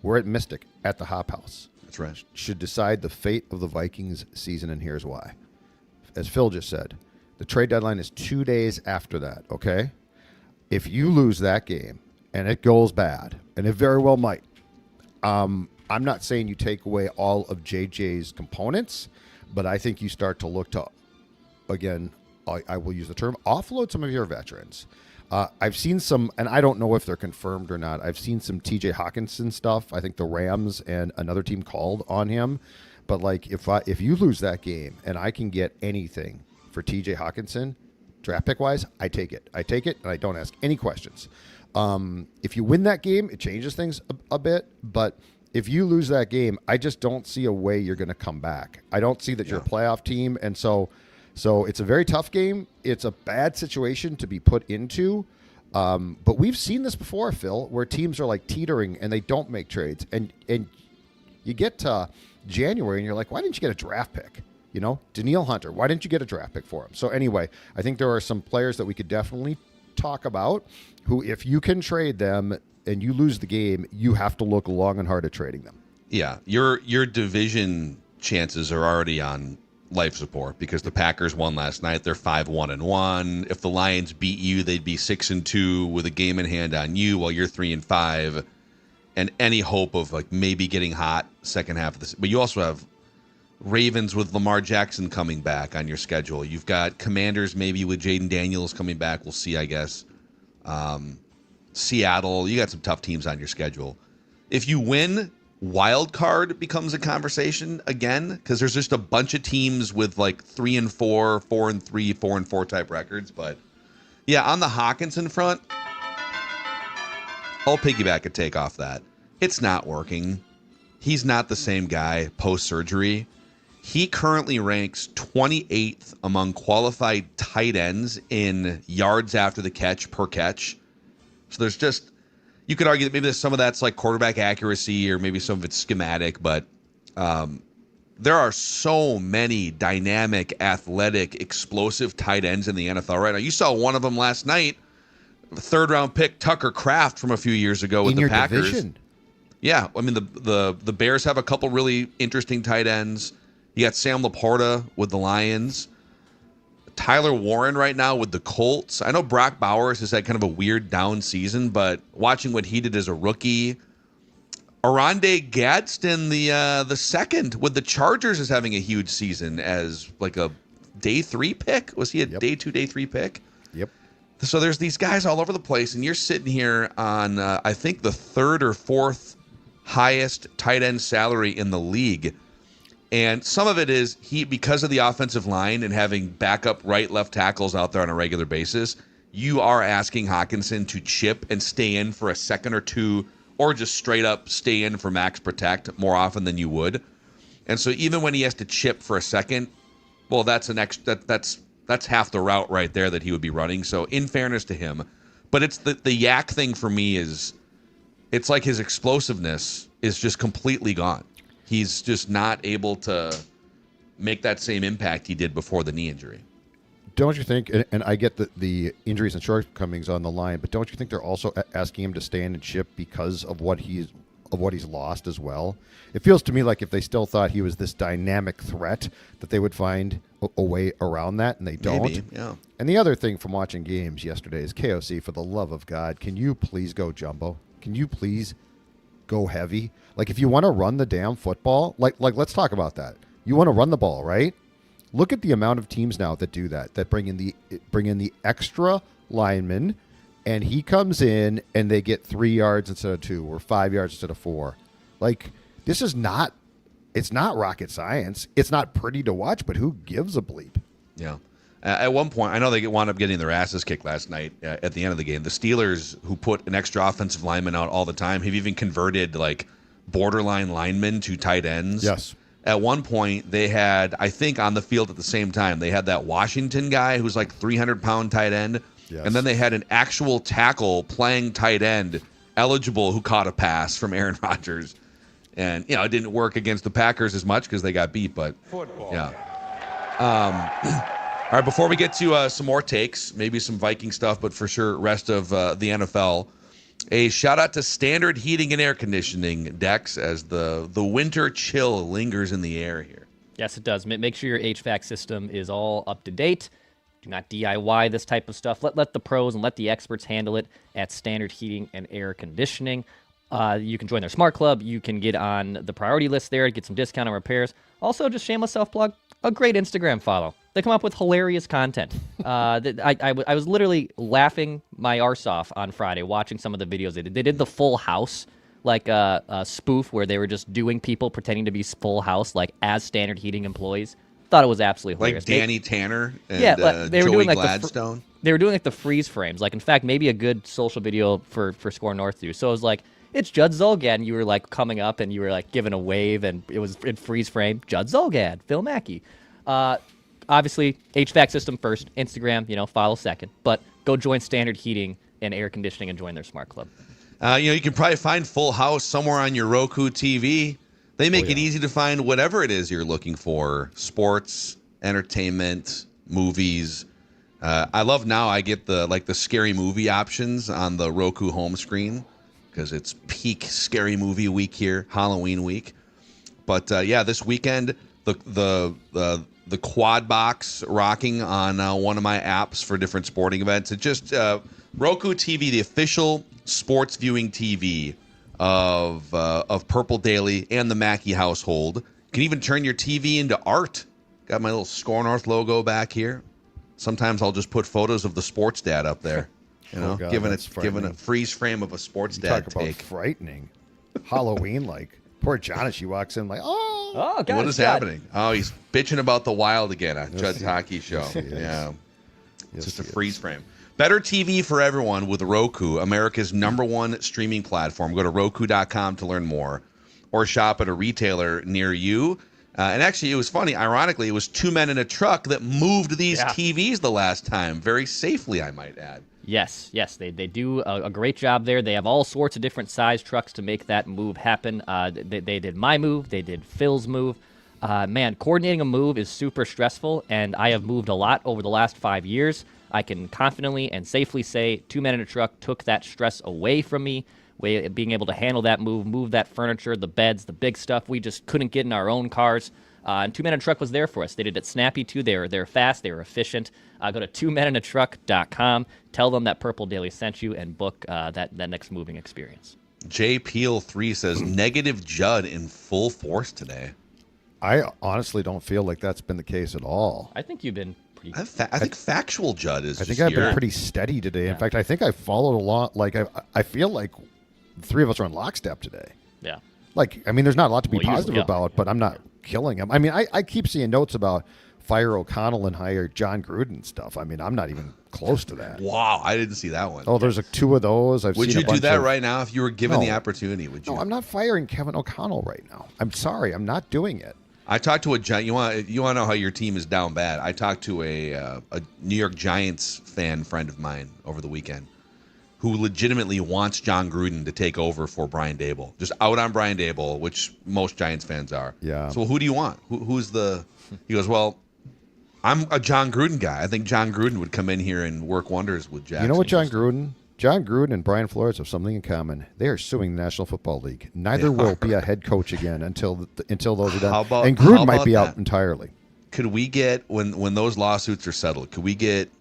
we're at Mystic at the Hop House. That's right. Should decide the fate of the Vikings season, and here's why. As Phil just said, the trade deadline is 2 days after that, okay? If you lose that game and it goes bad, and it very well might, I'm not saying you take away all of JJ's components, but I think you start to look to, again, I will use the term, offload some of your veterans. I've seen some, and I don't know if they're confirmed or not, I've seen some TJ Hawkinson stuff. I think the Rams and another team called on him. But, like, if you lose that game and I can get anything for TJ Hawkinson, draft pick-wise, I take it. And I don't ask any questions. If you win that game, it changes things a bit, but if you lose that game, I just don't see a way you're going to come back. I don't see that you're a playoff team, and so it's a very tough game. It's a bad situation to be put into, but we've seen this before, Phil, where teams are like teetering and they don't make trades, and you get to January and you're like, why didn't you get a draft pick? You know, Daniil Hunter, why didn't you get a draft pick for him? So anyway, I think there are some players that we could definitely talk about who, if you can trade them and you lose the game, you have to look long and hard at trading them. Yeah, your division chances are already on life support because the Packers won last night. They're 5-1-1. If the Lions beat you, they'd be 6-2 with a game in hand on you, while you're 3-5. And any hope of like maybe getting hot second half of this. But you also have Ravens with Lamar Jackson coming back on your schedule. You've got Commanders maybe with Jaden Daniels coming back. We'll see, I guess. Seattle, you got some tough teams on your schedule. If you win, wild card becomes a conversation again, because there's just a bunch of teams with like 3-4, 4-3, 4-4 type records. But yeah, on the Hawkinson front, I'll piggyback a take off that. It's not working. He's not the same guy post-surgery. He currently ranks 28th among qualified tight ends in yards after the catch per catch. So there's just, you could argue that maybe some of that's like quarterback accuracy or maybe some of it's schematic, but there are so many dynamic, athletic, explosive tight ends in the NFL right now. You saw one of them last night. Third-round pick Tucker Kraft from a few years ago with the Packers. Division. Yeah, I mean the Bears have a couple really interesting tight ends. You got Sam Laporta with the Lions. Tyler Warren right now with the Colts. I know Brock Bowers has had kind of a weird down season, but watching what he did as a rookie, Oronde Gadsden, the second with the Chargers, is having a huge season as like a day 3 pick. Was he a day 2, day 3 pick? Yep. So there's these guys all over the place, and you're sitting here on, I think, the 3rd or 4th highest tight end salary in the league. And some of it is because of the offensive line and having backup right, left tackles out there on a regular basis, you are asking Hawkinson to chip and stay in for a second or two, or just straight up stay in for max protect more often than you would. And so even when he has to chip for a second, well, that's half the route right there that he would be running. So in fairness to him, but it's the yak thing for me is, it's like his explosiveness is just completely gone. He's just not able to make that same impact he did before the knee injury. Don't you think, and I get the injuries and shortcomings on the line, but don't you think they're also asking him to stand and chip because of what he's of what he's lost as well. It feels to me like if they still thought he was this dynamic threat, that they would find a way around that, and they don't. Maybe, yeah. And the other thing from watching games yesterday is KOC, for the love of God, can you please go jumbo? Can you please go heavy? Like, if you want to run the damn football, like let's talk about that. You want to run the ball, right? Look at the amount of teams now that do that bring in the extra lineman, and he comes in and they get 3 yards instead of 2 or 5 yards instead of 4. Like, this is not, it's not rocket science. It's not pretty to watch, but who gives a bleep? Yeah. At one point, I know they wound up getting their asses kicked last night at the end of the game. The Steelers, who put an extra offensive lineman out all the time, have even converted like borderline linemen to tight ends. Yes. At one point, they had, I think, on the field at the same time, they had that Washington guy who's like 300-pound tight end. Yes. And then they had an actual tackle playing tight end eligible who caught a pass from Aaron Rodgers. And, it didn't work against the Packers as much because they got beat, but football. Yeah. All right, before we get to some more takes, maybe some Viking stuff, but for sure rest of the NFL, a shout out to Standard Heating and Air Conditioning, Dex, as the winter chill lingers in the air here. Yes, it does. Make sure your HVAC system is all up to date. Do not DIY this type of stuff. Let the pros and let the experts handle it at Standard Heating and Air Conditioning. You can join their Smart Club. You can get on the priority list there to get some discount on repairs. Also, just shameless self-plug, a great Instagram follow. They come up with hilarious content. I was literally laughing my arse off on Friday watching some of the videos they did. They did the Full House, like a spoof where they were just doing people pretending to be Full House, like as Standard Heating employees. Thought it was absolutely hilarious. Like Danny Tanner and they were Joey doing like Gladstone. They were doing like the freeze frames. Like, in fact, maybe a good social video for Score North to do. So it was like, it's Judd Zulgad. You were like coming up and you were like giving a wave, and it was in freeze frame. Judd Zulgad, Phil Mackey. Obviously, HVAC system first, Instagram, follow second. But go join Standard Heating and Air Conditioning and join their Smart Club. You can probably find Full House somewhere on your Roku TV. They make it easy to find whatever it is you're looking for: sports, entertainment, movies. I love now I get the scary movie options on the Roku home screen because it's peak scary movie week here, Halloween week. But this weekend the quad box rocking on one of my apps for different sporting events. It just Roku TV, the official sports viewing TV of Purple Daily and the Mackey household. You can even turn your TV into art. Got my little Score North logo back here. Sometimes I'll just put photos of the sports dad up there. Giving a freeze frame of a sports dad Talk about take. frightening. Halloween, like poor Johnny, she walks in like, Oh, God. What is happening? Oh, he's bitching about the Wild again on Judd's hockey show. Yes, he is. Yeah. Yes, Just a he freeze frame. Better TV for everyone with Roku, America's #1 streaming platform. Go to Roku.com to learn more or shop at a retailer near you. And actually, it was funny. Ironically, it was two men in a truck that moved these TVs the last time. Very safely, I might add. Yes, they do a great job there. They have all sorts of different size trucks to make that move happen. They did my move. They did Phil's move. Man, coordinating a move is super stressful, and I have moved a lot over the last 5 years. I can confidently and safely say 2 men in a truck took that stress away from me, being able to handle that move that furniture, the beds, the big stuff. We just couldn't get in our own cars. And 2 Men in a Truck was there for us. They did it snappy, too. They're fast. They were efficient. Go to 2meninatruck.com. Tell them that Purple Daily sent you and book that next moving experience. J Peel 3 says, negative Judd in full force today. I honestly don't feel like that's been the case at all. I think you've been pretty... I think factual Judd is I think just I've been here. pretty steady today. In fact, I think I followed along. Like, I feel like the three of us are in lockstep today. Yeah. Like, I mean, there's not a lot to be Well, positive about, but I'm not killing him. I mean, I keep seeing notes about fire O'Connell and hire John Gruden stuff. I mean, I'm not even close to that. Wow, I didn't see that one. Oh, there's like 2 of those. I've Would seen you a do bunch that of, right now if you were given No. the opportunity? Would you? No, I'm not firing Kevin O'Connell right now. I'm sorry, I'm not doing it. I talked to a Giant. You want to know how your team is down bad? I talked to a New York Giants fan friend of mine over the weekend, who legitimately wants John Gruden to take over for Brian Daboll. Just out on Brian Daboll, which most Giants fans are. Yeah. So who do you want? Who's the? He goes, well, I'm a John Gruden guy. I think John Gruden would come in here and work wonders with Jackson. You know what John Gruden John Gruden and Brian Flores have something in common. They are suing the National Football League. Neither will be a head coach again until those are done. And Gruden might be out entirely. Could we get, when those lawsuits are settled, could we get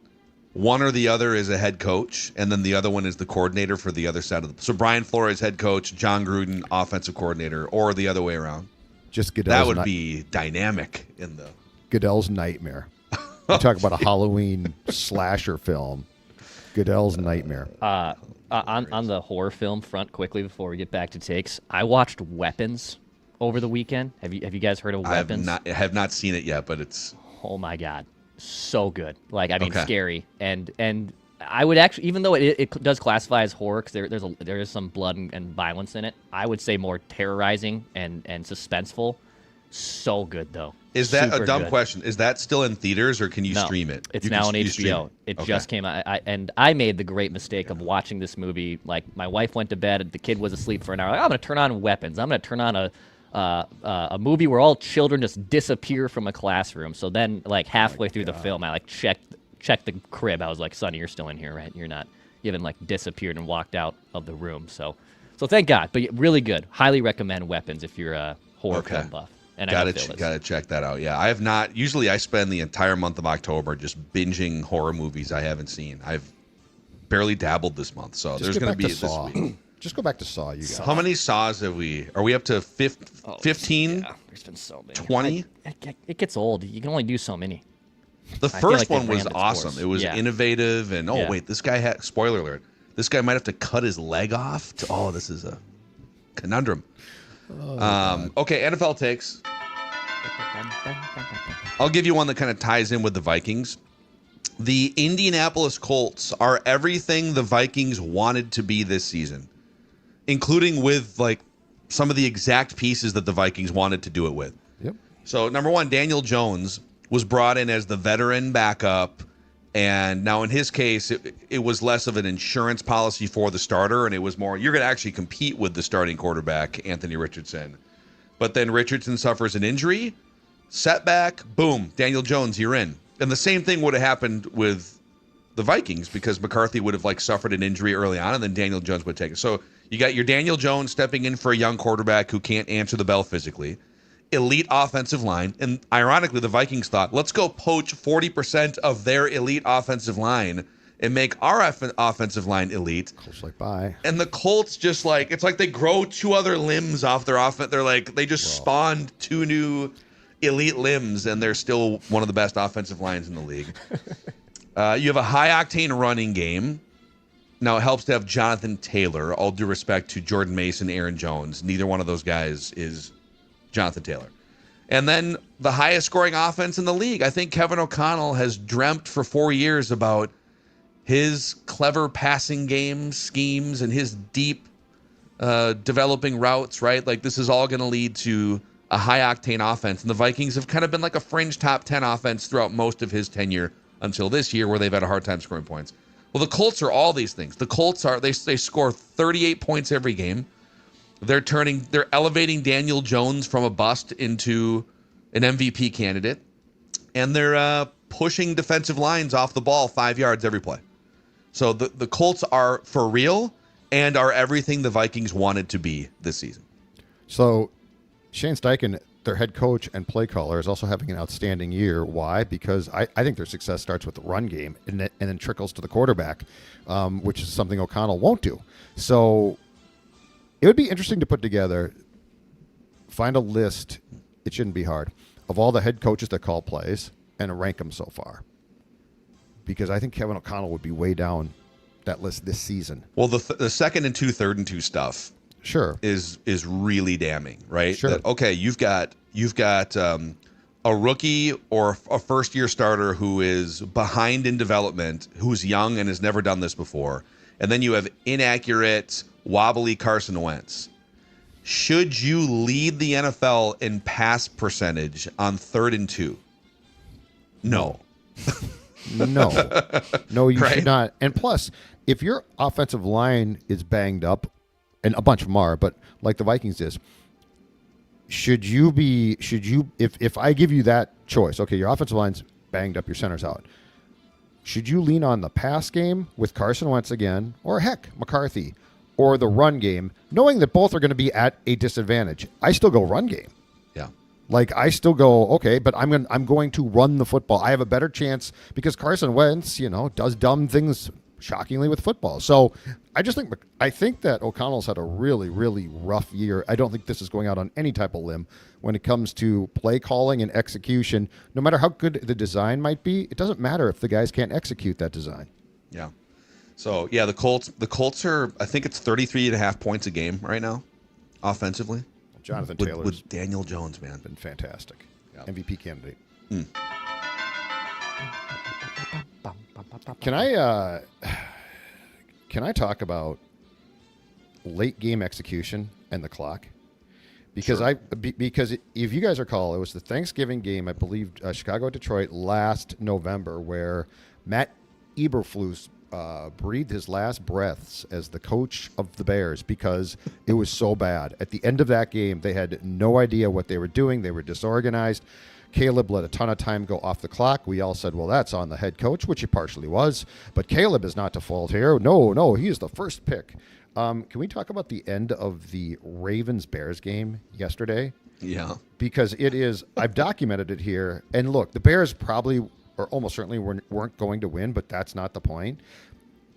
one or the other is a head coach, and then the other one is the coordinator for the other side of the... So Brian Flores, head coach, John Gruden, offensive coordinator, or the other way around? Just Goodell's that would be dynamic in the... Goodell's nightmare. You talk about a Halloween slasher film. Goodell's nightmare. On the horror film front, quickly before we get back to takes, I watched Weapons over the weekend. Have you guys heard of Weapons? I have not seen it yet, but it's... Oh my God, so good. Scary. And I would actually, even though it does classify as horror, because there is some blood and violence in it, I would say more terrorizing and suspenseful. So good though. Is that Super a dumb good. question? Is that still in theaters, or can you stream it? It's now on HBO. It Okay. just came out. I made the great mistake of watching this movie. Like, my wife went to bed, and the kid was asleep for an hour. Like, I'm going to turn on Weapons. I'm going to turn on a movie where all children just disappear from a classroom. So then, like, halfway through the film, I checked the crib. I was like, "Sonny, you're still in here, right? You haven't disappeared and walked out of the room." So thank God. But really good. Highly recommend Weapons if you're a horror film buff. And Gotta check that out. Yeah, I have not. Usually, I spend the entire month of October just binging horror movies I haven't seen. I've barely dabbled this month, so there's going to be this week. Just go back to Saw, you guys. How many Saws have we? Are we up to 15? Yeah, there's been so many. 20? It gets old. You can only do so many. The I feel first like they've one was ran its awesome. course. It was Yeah. innovative, and Yeah. wait, this guy had, spoiler alert, this guy might have to cut his leg off. This is a conundrum. Okay, NFL takes. I'll give you one that kind of ties in with the Vikings. The Indianapolis Colts are everything the Vikings wanted to be this season, including with some of the exact pieces that the Vikings wanted to do it with. Yep. So, number one, Daniel Jones was brought in as the veteran backup, and now in his case, it was less of an insurance policy for the starter, and it was more, you're going to actually compete with the starting quarterback, Anthony Richardson. But then Richardson suffers an injury, setback, boom, Daniel Jones, you're in. And the same thing would have happened with the Vikings, because McCarthy would have suffered an injury early on, and then Daniel Jones would take it. So you got your Daniel Jones stepping in for a young quarterback who can't answer the bell physically. Elite offensive line. And ironically, the Vikings thought, let's go poach 40% of their elite offensive line and make our offensive line elite. Colts bye. And the Colts just it's like they grow two other limbs off their offense. They're they just spawned two new elite limbs, and they're still one of the best offensive lines in the league. You have a high-octane running game. Now, it helps to have Jonathan Taylor, all due respect to Jordan Mason, Aaron Jones. Neither one of those guys is Jonathan Taylor. And then the highest-scoring offense in the league. I think Kevin O'Connell has dreamt for 4 years about his clever passing game schemes and his deep developing routes, right? This is all going to lead to a high-octane offense. And the Vikings have kind of been a fringe top 10 offense throughout most of his tenure until this year, where they've had a hard time scoring points. Well, the Colts are all these things. The Colts they score 38 points every game. They're elevating Daniel Jones from a bust into an MVP candidate. And they're pushing defensive lines off the ball 5 yards every play. So the Colts are for real and are everything the Vikings wanted to be this season. So Shane Steichen, their head coach and play caller, is also having an outstanding year. Why? Because I think their success starts with the run game and then trickles to the quarterback, which is something O'Connell won't do. So it would be interesting to put together, find a list, it shouldn't be hard, of all the head coaches that call plays and rank them so far. Because I think Kevin O'Connell would be way down that list this season. Well, the second and two, third and two stuff, sure, is really damning, right? Sure. That, okay, you've got a rookie or a first-year starter who is behind in development, who's young and has never done this before, and then you have inaccurate, wobbly Carson Wentz. Should you lead the NFL in pass percentage on 3rd and 2? No. No, you Right? should not. And plus, if your offensive line is banged up, and a bunch of them are, but like the Vikings is, if I give you that choice, okay, your offensive line's banged up, your center's out, Should you lean on the pass game with Carson Wentz again, or heck, McCarthy, or the run game, knowing that both are going to be at a disadvantage? I still go run game. Yeah. Like, I still go, okay, but I'm going to run the football. I have a better chance because Carson Wentz, does dumb things shockingly with football. So I think that O'Connell's had a really, really rough year. I don't think this is going out on any type of limb when it comes to play calling and execution. No matter how good the design might be, it doesn't matter if the guys can't execute that design. Yeah. So, yeah, the Colts are, I think it's 33.5 points a game right now, offensively. Jonathan Taylor's with Daniel Jones, man. been fantastic. Yeah. MVP candidate. Can I talk about late game execution and the clock? Because Sure. because if you guys recall, it was the Thanksgiving game, I believe, Chicago-Detroit last November, where Matt Eberflus breathed his last breaths as the coach of the Bears because it was so bad. At the end of that game, they had no idea what they were doing. They were disorganized. Caleb let a ton of time go off the clock. We all said, well, that's on the head coach, which he partially was. But Caleb is not to fault here. No, he is the first pick. Can we talk about the end of the Ravens-Bears game yesterday? Yeah. Because it is, I've documented it here. And look, the Bears probably or almost certainly weren't going to win, but that's not the point.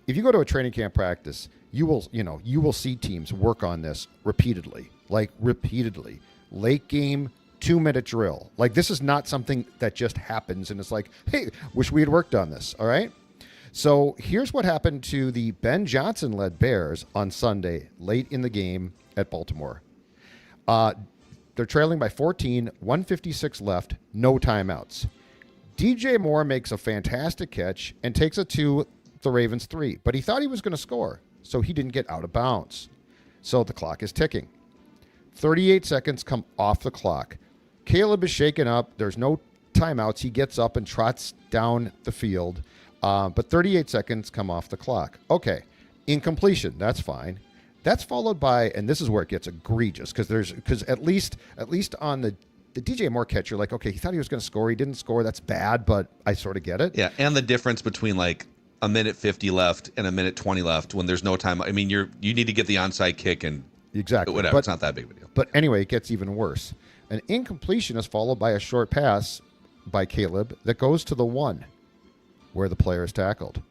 If you go to a training camp practice, you will see teams work on this repeatedly. Late game, 2-minute drill. Like, this is not something that just happens and it's like, hey, wish we had worked on this. All right. So here's what happened to the Ben Johnson-led Bears on Sunday, late in the game at Baltimore. They're trailing by 14, 1:56 left, no timeouts. DJ Moore makes a fantastic catch and takes it to the Ravens 3, but he thought he was going to score, so he didn't get out of bounds. So the clock is ticking. 38 seconds come off the clock. Caleb is shaken up. There's no timeouts. He gets up and trots down the field, but 38 seconds come off the clock. Okay, incompletion. That's fine. That's followed by, and this is where it gets egregious, because at least on the DJ Moore catch, you're like, okay, he thought he was going to score. He didn't score. That's bad, but I sort of get it. Yeah, and the difference between like a minute 50 left and a minute 20 left when there's no time. I mean, you need to get the onside kick and exactly whatever. It's not that big of a deal. But anyway, it gets even worse. An incompletion is followed by a short pass by Caleb that goes to the 1 where the player is tackled.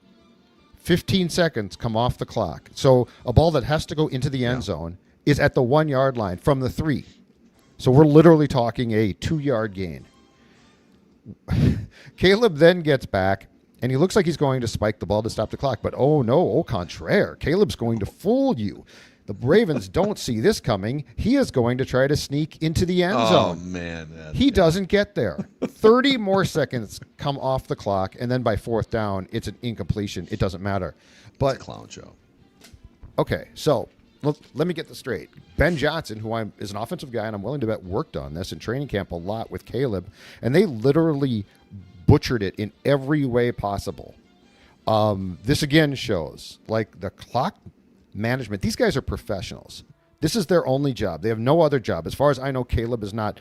15 seconds come off the clock. So a ball that has to go into the end zone is at the 1-yard line from the 3. So we're literally talking a 2-yard gain. Caleb then gets back, and he looks like he's going to spike the ball to stop the clock. But oh no, au contraire. Caleb's going to fool you. The Ravens don't see this coming. He is going to try to sneak into the end zone. Oh, man. He doesn't get there. 30 more seconds come off the clock, and then by 4th down, it's an incompletion. It doesn't matter. But It's a clown show. Okay, so let me get this straight. Ben Johnson, who is an offensive guy, and I'm willing to bet worked on this in training camp a lot with Caleb, and they literally butchered it in every way possible. This again shows, like, the clock management. These guys are professionals. This is their only job. They have no other job. As far as I know, Caleb does not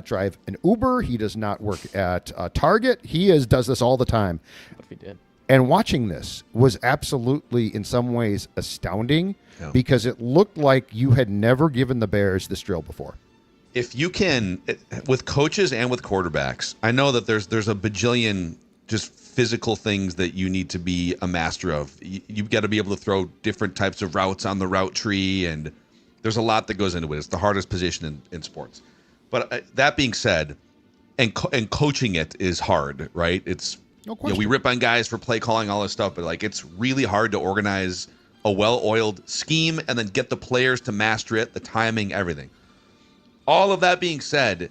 drive an Uber. He does not work at Target. He does this all the time. What if he did? And watching this was absolutely, in some ways, astounding because it looked like you had never given the Bears this drill before. If you can, with coaches and with quarterbacks, I know that there's a bajillion just physical things that you need to be a master of. You've got to be able to throw different types of routes on the route tree, and there's a lot that goes into it. It's the hardest position in sports. But that being said, and coaching it is hard, right? It's no question. We rip on guys for play calling, all this stuff, but like it's really hard to organize a well-oiled scheme and then get the players to master it, the timing, everything. All of that being said,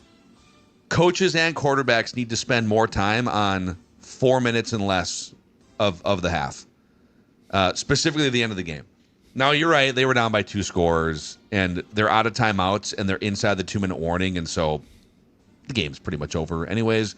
coaches and quarterbacks need to spend more time on 4 minutes and less of the half, specifically at the end of the game. Now, you're right. They were down by 2 scores, and they're out of timeouts, and they're inside the 2-minute warning, and so the game's pretty much over anyways.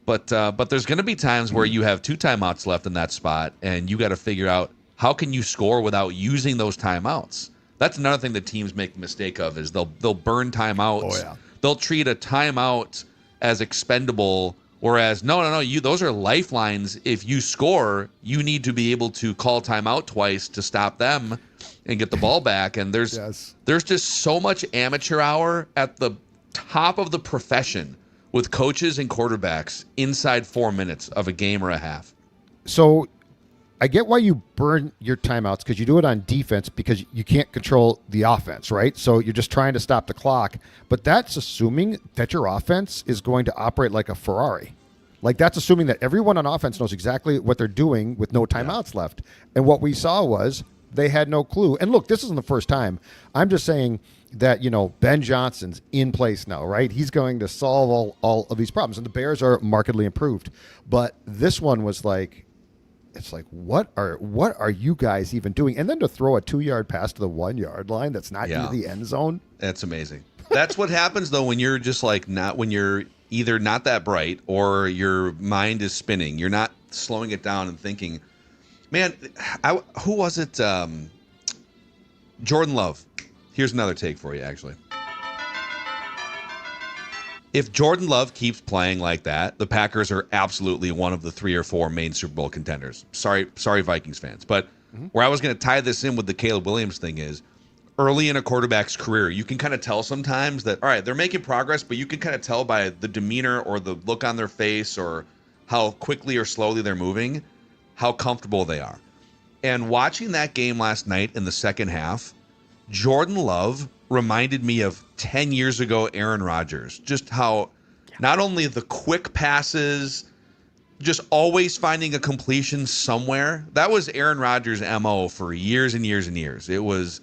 But there's going to be times where you have 2 timeouts left in that spot, and you got to figure out how can you score without using those timeouts. That's another thing that teams make the mistake of is they'll burn timeouts. Oh, yeah. They'll treat a timeout as expendable Whereas, no, those are lifelines. If you score, you need to be able to call timeout twice to stop them and get the ball back. And there's just so much amateur hour at the top of the profession with coaches and quarterbacks inside 4 minutes of a game or a half. So I get why you burn your timeouts, because you do it on defense because you can't control the offense, right? So you're just trying to stop the clock. But that's assuming that your offense is going to operate like a Ferrari. Like, that's assuming that everyone on offense knows exactly what they're doing with no timeouts left. And what we saw was they had no clue. And look, this isn't the first time. I'm just saying that, Ben Johnson's in place now, right? He's going to solve all of these problems. And the Bears are markedly improved. But this one was like, it's like, what are you guys even doing? And then to throw a 2-yard pass to the 1-yard line that's not into the end zone. That's amazing. That's what happens, though, when you're just like when you're either not that bright or your mind is spinning. You're not slowing it down and thinking, man, who was it? Jordan Love. Here's another take for you, actually. If Jordan Love keeps playing like that, the Packers are absolutely one of the 3 or 4 main Super Bowl contenders. Sorry, Vikings fans. But where I was going to tie this in with the Caleb Williams thing is, early in a quarterback's career, you can kind of tell sometimes that, all right, they're making progress, but you can kind of tell by the demeanor or the look on their face or how quickly or slowly they're moving, how comfortable they are. And watching that game last night in the second half, Jordan Love reminded me of 10 years ago Aaron Rodgers. Just how not only the quick passes, just always finding a completion somewhere. That was Aaron Rodgers' MO for years and years and years. It was,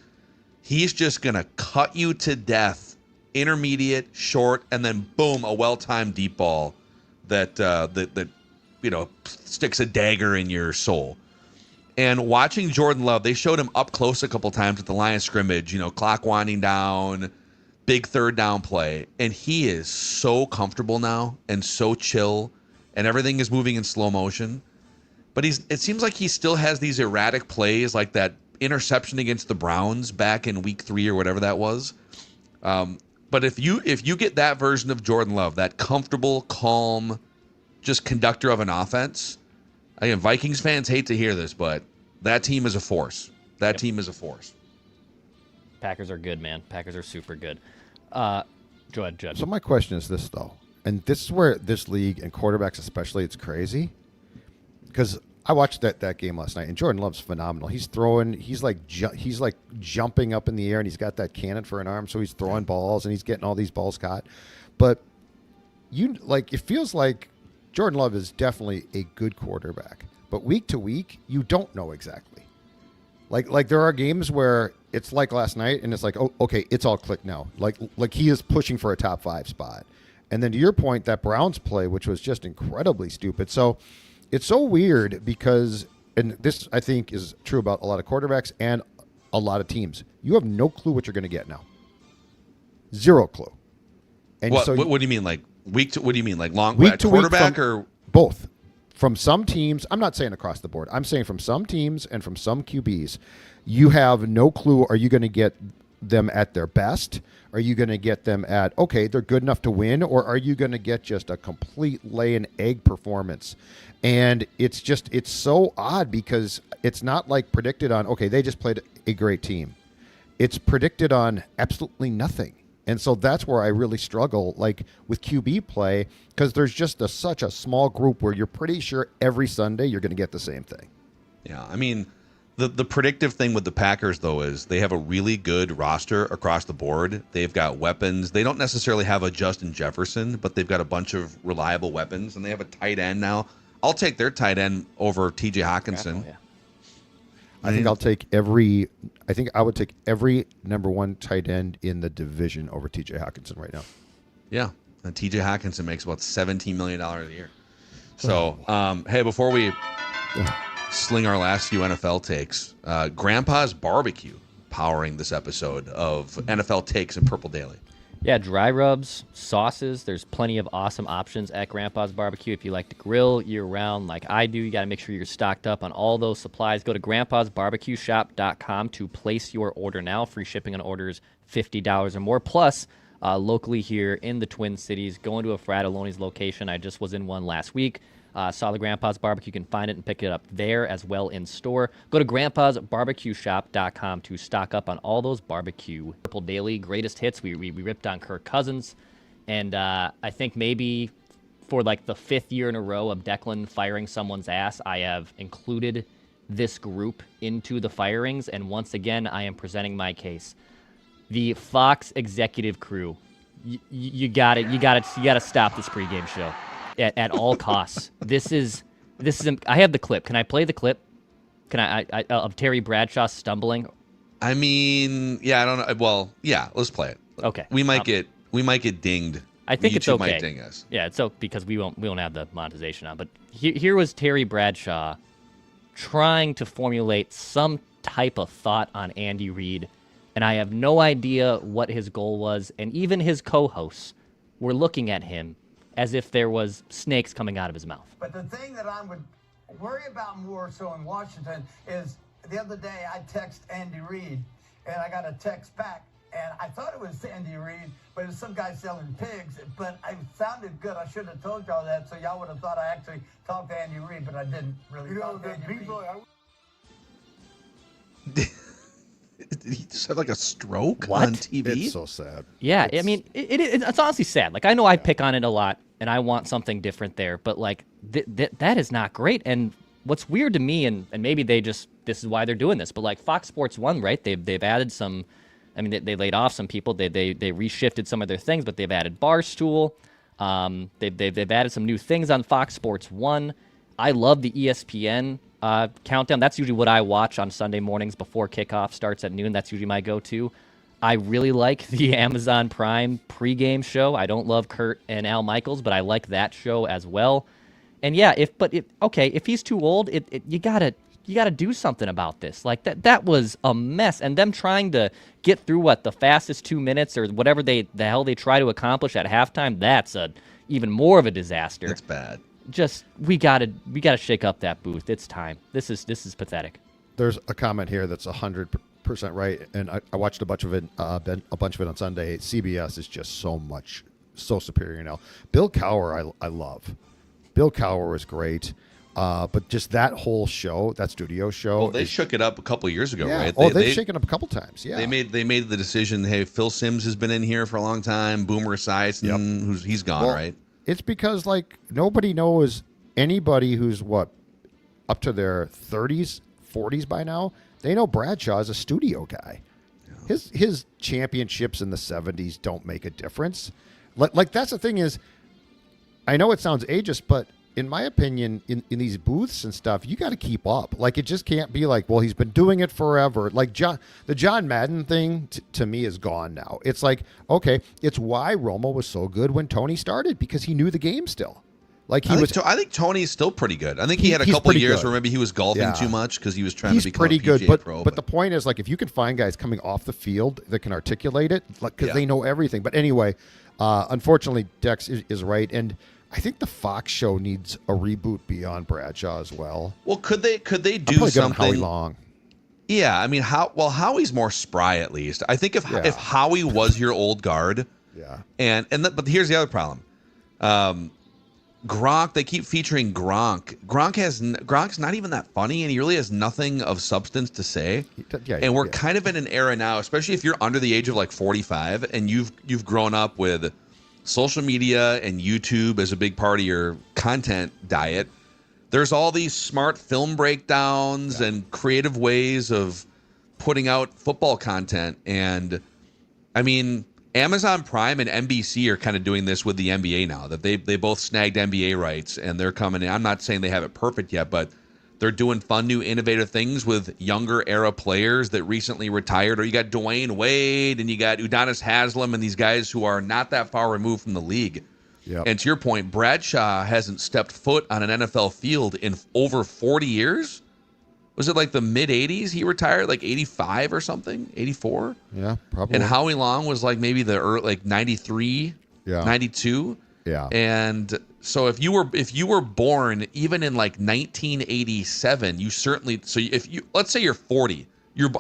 he's just going to cut you to death, intermediate, short, and then boom, a well-timed deep ball that sticks a dagger in your soul. And watching Jordan Love, they showed him up close a couple times at the line of scrimmage, clock winding down, big third down play. And he is so comfortable now and so chill, and everything is moving in slow motion. But it seems like he still has these erratic plays, like that interception against the Browns back in week 3 or whatever that was. But if you get that version of Jordan Love, that comfortable, calm, just conductor of an offense, again, Vikings fans hate to hear this, but that team is a force. That team is a force. Packers are good, man. Packers are super good. Go ahead, Judd. So my question is this, though, and this is where this league and quarterbacks especially, it's crazy, because I watched that game last night, and Jordan Love's phenomenal. He's throwing, he's like jumping up in the air, and he's got that cannon for an arm, so he's throwing balls, and he's getting all these balls caught. But it feels like Jordan Love is definitely a good quarterback, but week to week, you don't know exactly. Like there are games where it's like last night, and it's like, oh, okay, it's all clicked now. Like he is pushing for a top 5 spot. And then to your point, that Browns play, which was just incredibly stupid. So it's so weird because, and this I think is true about a lot of quarterbacks and a lot of teams, you have no clue what you're going to get now. Zero clue. And what do you mean, like week to? What do you mean, like long week to quarterback week or both? From some teams, I'm not saying across the board. I'm saying from some teams and from some QBs, you have no clue. Are you going to get them at their best? Are you going to get them at, okay, they're good enough to win? Or are you going to get just a complete lay an egg performance? And it's so odd because it's not like predicted on, okay, they just played a great team. It's predicted on absolutely nothing. And so that's where I really struggle, like with QB play, because there's just such a small group where you're pretty sure every Sunday you're going to get the same thing. Yeah, I mean, the predictive thing with the Packers, though, is they have a really good roster across the board. They've got weapons. They don't necessarily have a Justin Jefferson, but they've got a bunch of reliable weapons, and they have a tight end now. I'll take their tight end over T.J. Hawkinson. Yeah. I think I would take every number 1 tight end in the division over T.J. Hawkinson right now. Yeah, and T.J. Hawkinson makes about $17 million a year. So, hey, before we sling our last few NFL takes, Grandpa's Barbecue powering this episode of NFL Takes and Purple Daily. Yeah, dry rubs, sauces. There's plenty of awesome options at Grandpa's Barbecue. If you like to grill year-round like I do, you got to make sure you're stocked up on all those supplies. Go to grandpasbarbecueshop.com to place your order now. Free shipping on orders $50 or more, plus locally here in the Twin Cities. Going to a Fratelloni's location. I just was in one last week. Saw the Grandpa's Barbecue. You can find it and pick it up there as well in store. Go to grandpa'sbarbecueshop.com to stock up on all those barbecue. Purple Daily greatest hits. We ripped on Kirk Cousins. And I think maybe for like the 5th year in a row of Declan firing someone's ass, I have included this group into the firings. And once again, I am presenting my case. The Fox executive crew, you got to stop this pregame show. At all costs. This is. I have the clip. Can I play the clip? Can I of Terry Bradshaw stumbling? I mean, yeah, I don't know. Well, yeah, let's play it. Okay. We might get dinged. I think it's okay. might ding us. Yeah, it's okay because we won't have the monetization on. But here was Terry Bradshaw trying to formulate some type of thought on Andy Reid, and I have no idea what his goal was. And even his co-hosts were looking at him as if there was snakes coming out of his mouth. But the thing that I would worry about more so in Washington is the other day I text Andy Reid, and I got a text back, and I thought it was Andy Reid, but it was some guy selling pigs, but I sounded good. I should have told y'all that, so y'all would have thought I actually talked to Andy Reid, but I didn't really talk to Andy Reid. Did he just have like a stroke What? on TV? It's so sad. Yeah, I mean, it's honestly sad. Like, I know I pick on it a lot, and I want something different there, but, like, that is not great. And what's weird to me, and maybe this is why they're doing this, but, like, Fox Sports 1, right, they've added some, I mean, they laid off some people. They reshifted some of their things, but they've added Barstool. They've added some new things on Fox Sports 1. I love the ESPN countdown. That's usually what I watch on Sunday mornings before kickoff starts at noon. That's usually my go-to. I really like the Amazon Prime pregame show. I don't love Kurt and Al Michaels, but I like that show as well. And yeah, if he's too old, you gotta do something about this. Like that was a mess. And them trying to get through the fastest 2 minutes or whatever the hell they try to accomplish at halftime, that's even more of a disaster. That's bad. Just we gotta shake up that booth. It's time. This is pathetic. There's a comment here that's 100% right, and I watched a bunch of it on Sunday. CBS is just so superior now. Bill Cowher, I love. Bill Cowher is great, but just that whole show, that studio show. Well, they shook it up a couple of years ago, yeah. right? They've shaken up a couple times. Yeah, they made the decision. Hey, Phil Simms has been in here for a long time. Boomer Esiason, he's gone, right? It's because, like, nobody knows anybody who's, up to their 30s, 40s by now. They know Bradshaw is a studio guy. Yeah. His championships in the 70s don't make a difference. Like that's the thing is, I know it sounds ageist, but in my opinion, in these booths and stuff, you got to keep up. Like, it just can't be like, well, he's been doing it forever. Like the John Madden thing to me is gone now. It's like, okay, it's why Romo was so good when Tony started, because he knew the game still. Like I think Tony's still pretty good. I think he had a couple of years where maybe he was golfing too much because he was trying to become pretty a PGA good. Pro. But the point is, like, if you can find guys coming off the field that can articulate it, like, because they know everything. But anyway, unfortunately, Dex is right, and I think the Fox show needs a reboot beyond Bradshaw as well. Well, could they do something? Howie Long. Yeah, I mean, Howie's more spry at least. I think if Howie was your old guard, but here's the other problem. Gronk, they keep featuring Gronk. Gronk's not even that funny, and he really has nothing of substance to say. And we're kind of in an era now, especially if you're under the age of like 45 and you've grown up with social media and YouTube as a big part of your content diet. There's all these smart film breakdowns and creative ways of putting out football content. And I mean, Amazon Prime and NBC are kind of doing this with the NBA now, that they both snagged NBA rights and they're coming in. I'm not saying they have it perfect yet, but they're doing fun, new, innovative things with younger era players that recently retired. Or you got Dwayne Wade and you got Udonis Haslem and these guys who are not that far removed from the league. Yep. And to your point, Bradshaw hasn't stepped foot on an NFL field in over 40 years. Was it like the mid-'80s he retired, like 85 or something, 84? Yeah, probably. And Howie Long was like maybe the early, like 93, 92. Yeah. And so if you were born even in like 1987, you certainly, so if you, let's say you're 40,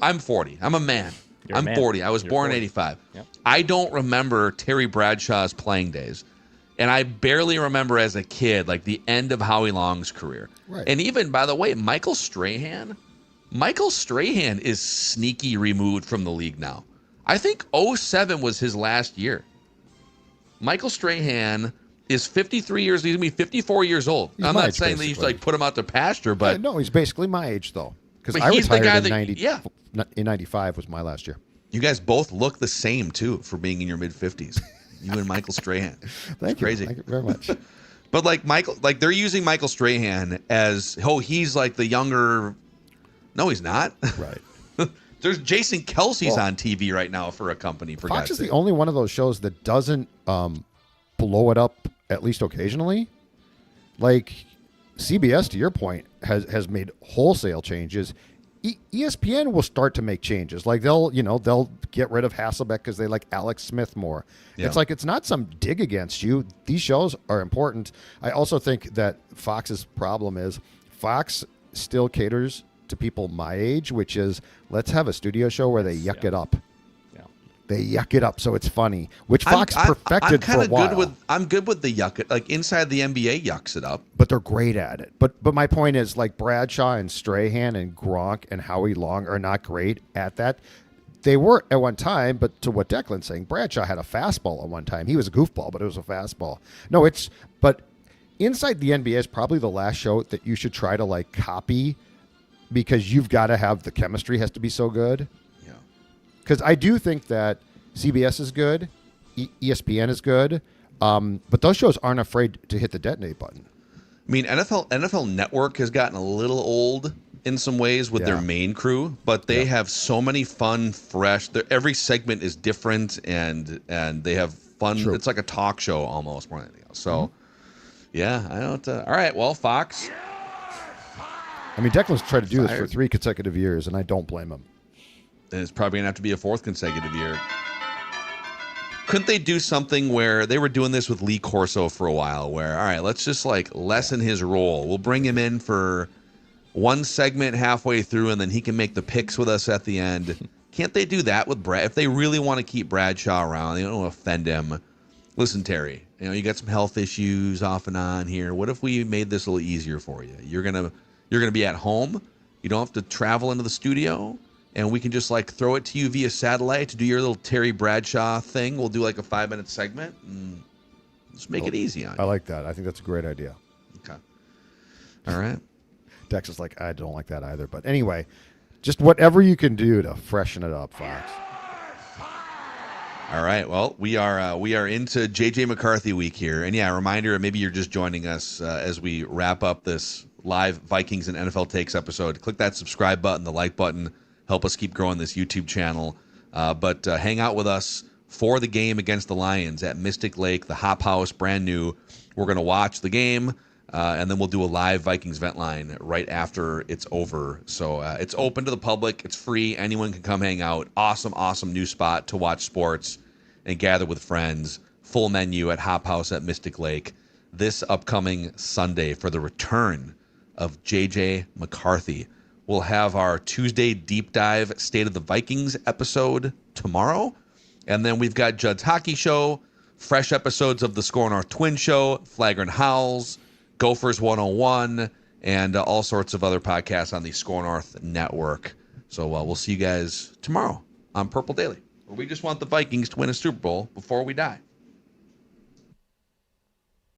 I'm 40, I'm a man. You're a I'm man. 40. I was You're born in 40. 85. Yep. I don't remember Terry Bradshaw's playing days. And I barely remember as a kid, like the end of Howie Long's career. Right. And even, by the way, Michael Strahan is sneaky removed from the league now. I think 07 was his last year. Michael Strahan is 53 years. He's going to be 54 years old. He's I'm my not age, saying that you should basically. put him out to pasture, but No, he's basically my age, though. Because But I he's the retired guy in that- 90, yeah. in 95 was my last year. you guys both look the same, too, for being in your mid-50s. You and Michael Strahan. Thank you. crazy. Thank you very much. But they're using Michael Strahan as, he's like the younger. No, he's not. Right. There's Jason Kelsey's Well, on TV right now for a company. For Fox God's is the sake. only one of those shows that doesn't blow it up, at least occasionally. Like CBS, to your point, has made wholesale changes. ESPN will start to make changes. Like they'll get rid of Hasselbeck because they like Alex Smith more. Yeah. It's like it's not some dig against you. These shows are important. I also think that Fox's problem is Fox still caters to people my age, which is let's have a studio show where they yuck it up. Yeah. They yuck it up so it's funny, which Fox perfected for a while. I'm good with the yuck. Like Inside the NBA yucks it up. But they're great at it. But my point is, like Bradshaw and Strahan and Gronk and Howie Long are not great at that. They were at one time, but to what Declan's saying, Bradshaw had a fastball at one time. He was a goofball, but it was a fastball. No, but Inside the NBA is probably the last show that you should try to like copy because you've got to have the chemistry has to be so good. Yeah. Because I do think that CBS is good, ESPN is good, but those shows aren't afraid to hit the detonate button. I mean, NFL Network has gotten a little old in some ways with their main crew, but they have so many fun, fresh. Every segment is different, and they have fun. True. It's like a talk show almost more than anything else. So, yeah, I don't. All right, well, Fox. I mean, Declan's tried to do this for 3 consecutive years, and I don't blame him. And it's probably gonna have to be a 4th consecutive year. Couldn't they do something where they were doing this with Lee Corso for a while? Where all right, let's just like lessen his role. We'll bring him in for one segment halfway through, and then he can make the picks with us at the end. Can't they do that with Brad? If they really want to keep Bradshaw around, they don't want to offend him. Listen, Terry, you got some health issues off and on here. What if we made this a little easier for you? You're gonna be at home. You don't have to travel into the studio, and we can just like throw it to you via satellite to do your little Terry Bradshaw thing. We'll do like a 5-minute segment and just make it easy on you. I like that. I think that's a great idea. Okay. All right. Dex is like, I don't like that either. But anyway, just whatever you can do to freshen it up, Fox. All right. Well, we are into JJ McCarthy week here, and yeah, a reminder. Maybe you're just joining us as we wrap up this live Vikings and NFL Takes episode. Click that subscribe button, the like button. Help us keep growing this YouTube channel. But hang out with us for the game against the Lions at Mystic Lake, the Hop House, brand new. We're going to watch the game, and then we'll do a live Vikings vent line right after it's over. So it's open to the public. It's free. Anyone can come hang out. Awesome, awesome new spot to watch sports and gather with friends. Full menu at Hop House at Mystic Lake this upcoming Sunday for the return of JJ McCarthy. We'll have our Tuesday deep dive State of the Vikings episode tomorrow. And then we've got Judd's Hockey Show, fresh episodes of the Score North Twin Show, Flagrant Howls, Gophers 101, and all sorts of other podcasts on the Score North Network. So we'll see you guys tomorrow on Purple Daily, where we just want the Vikings to win a Super Bowl before we die.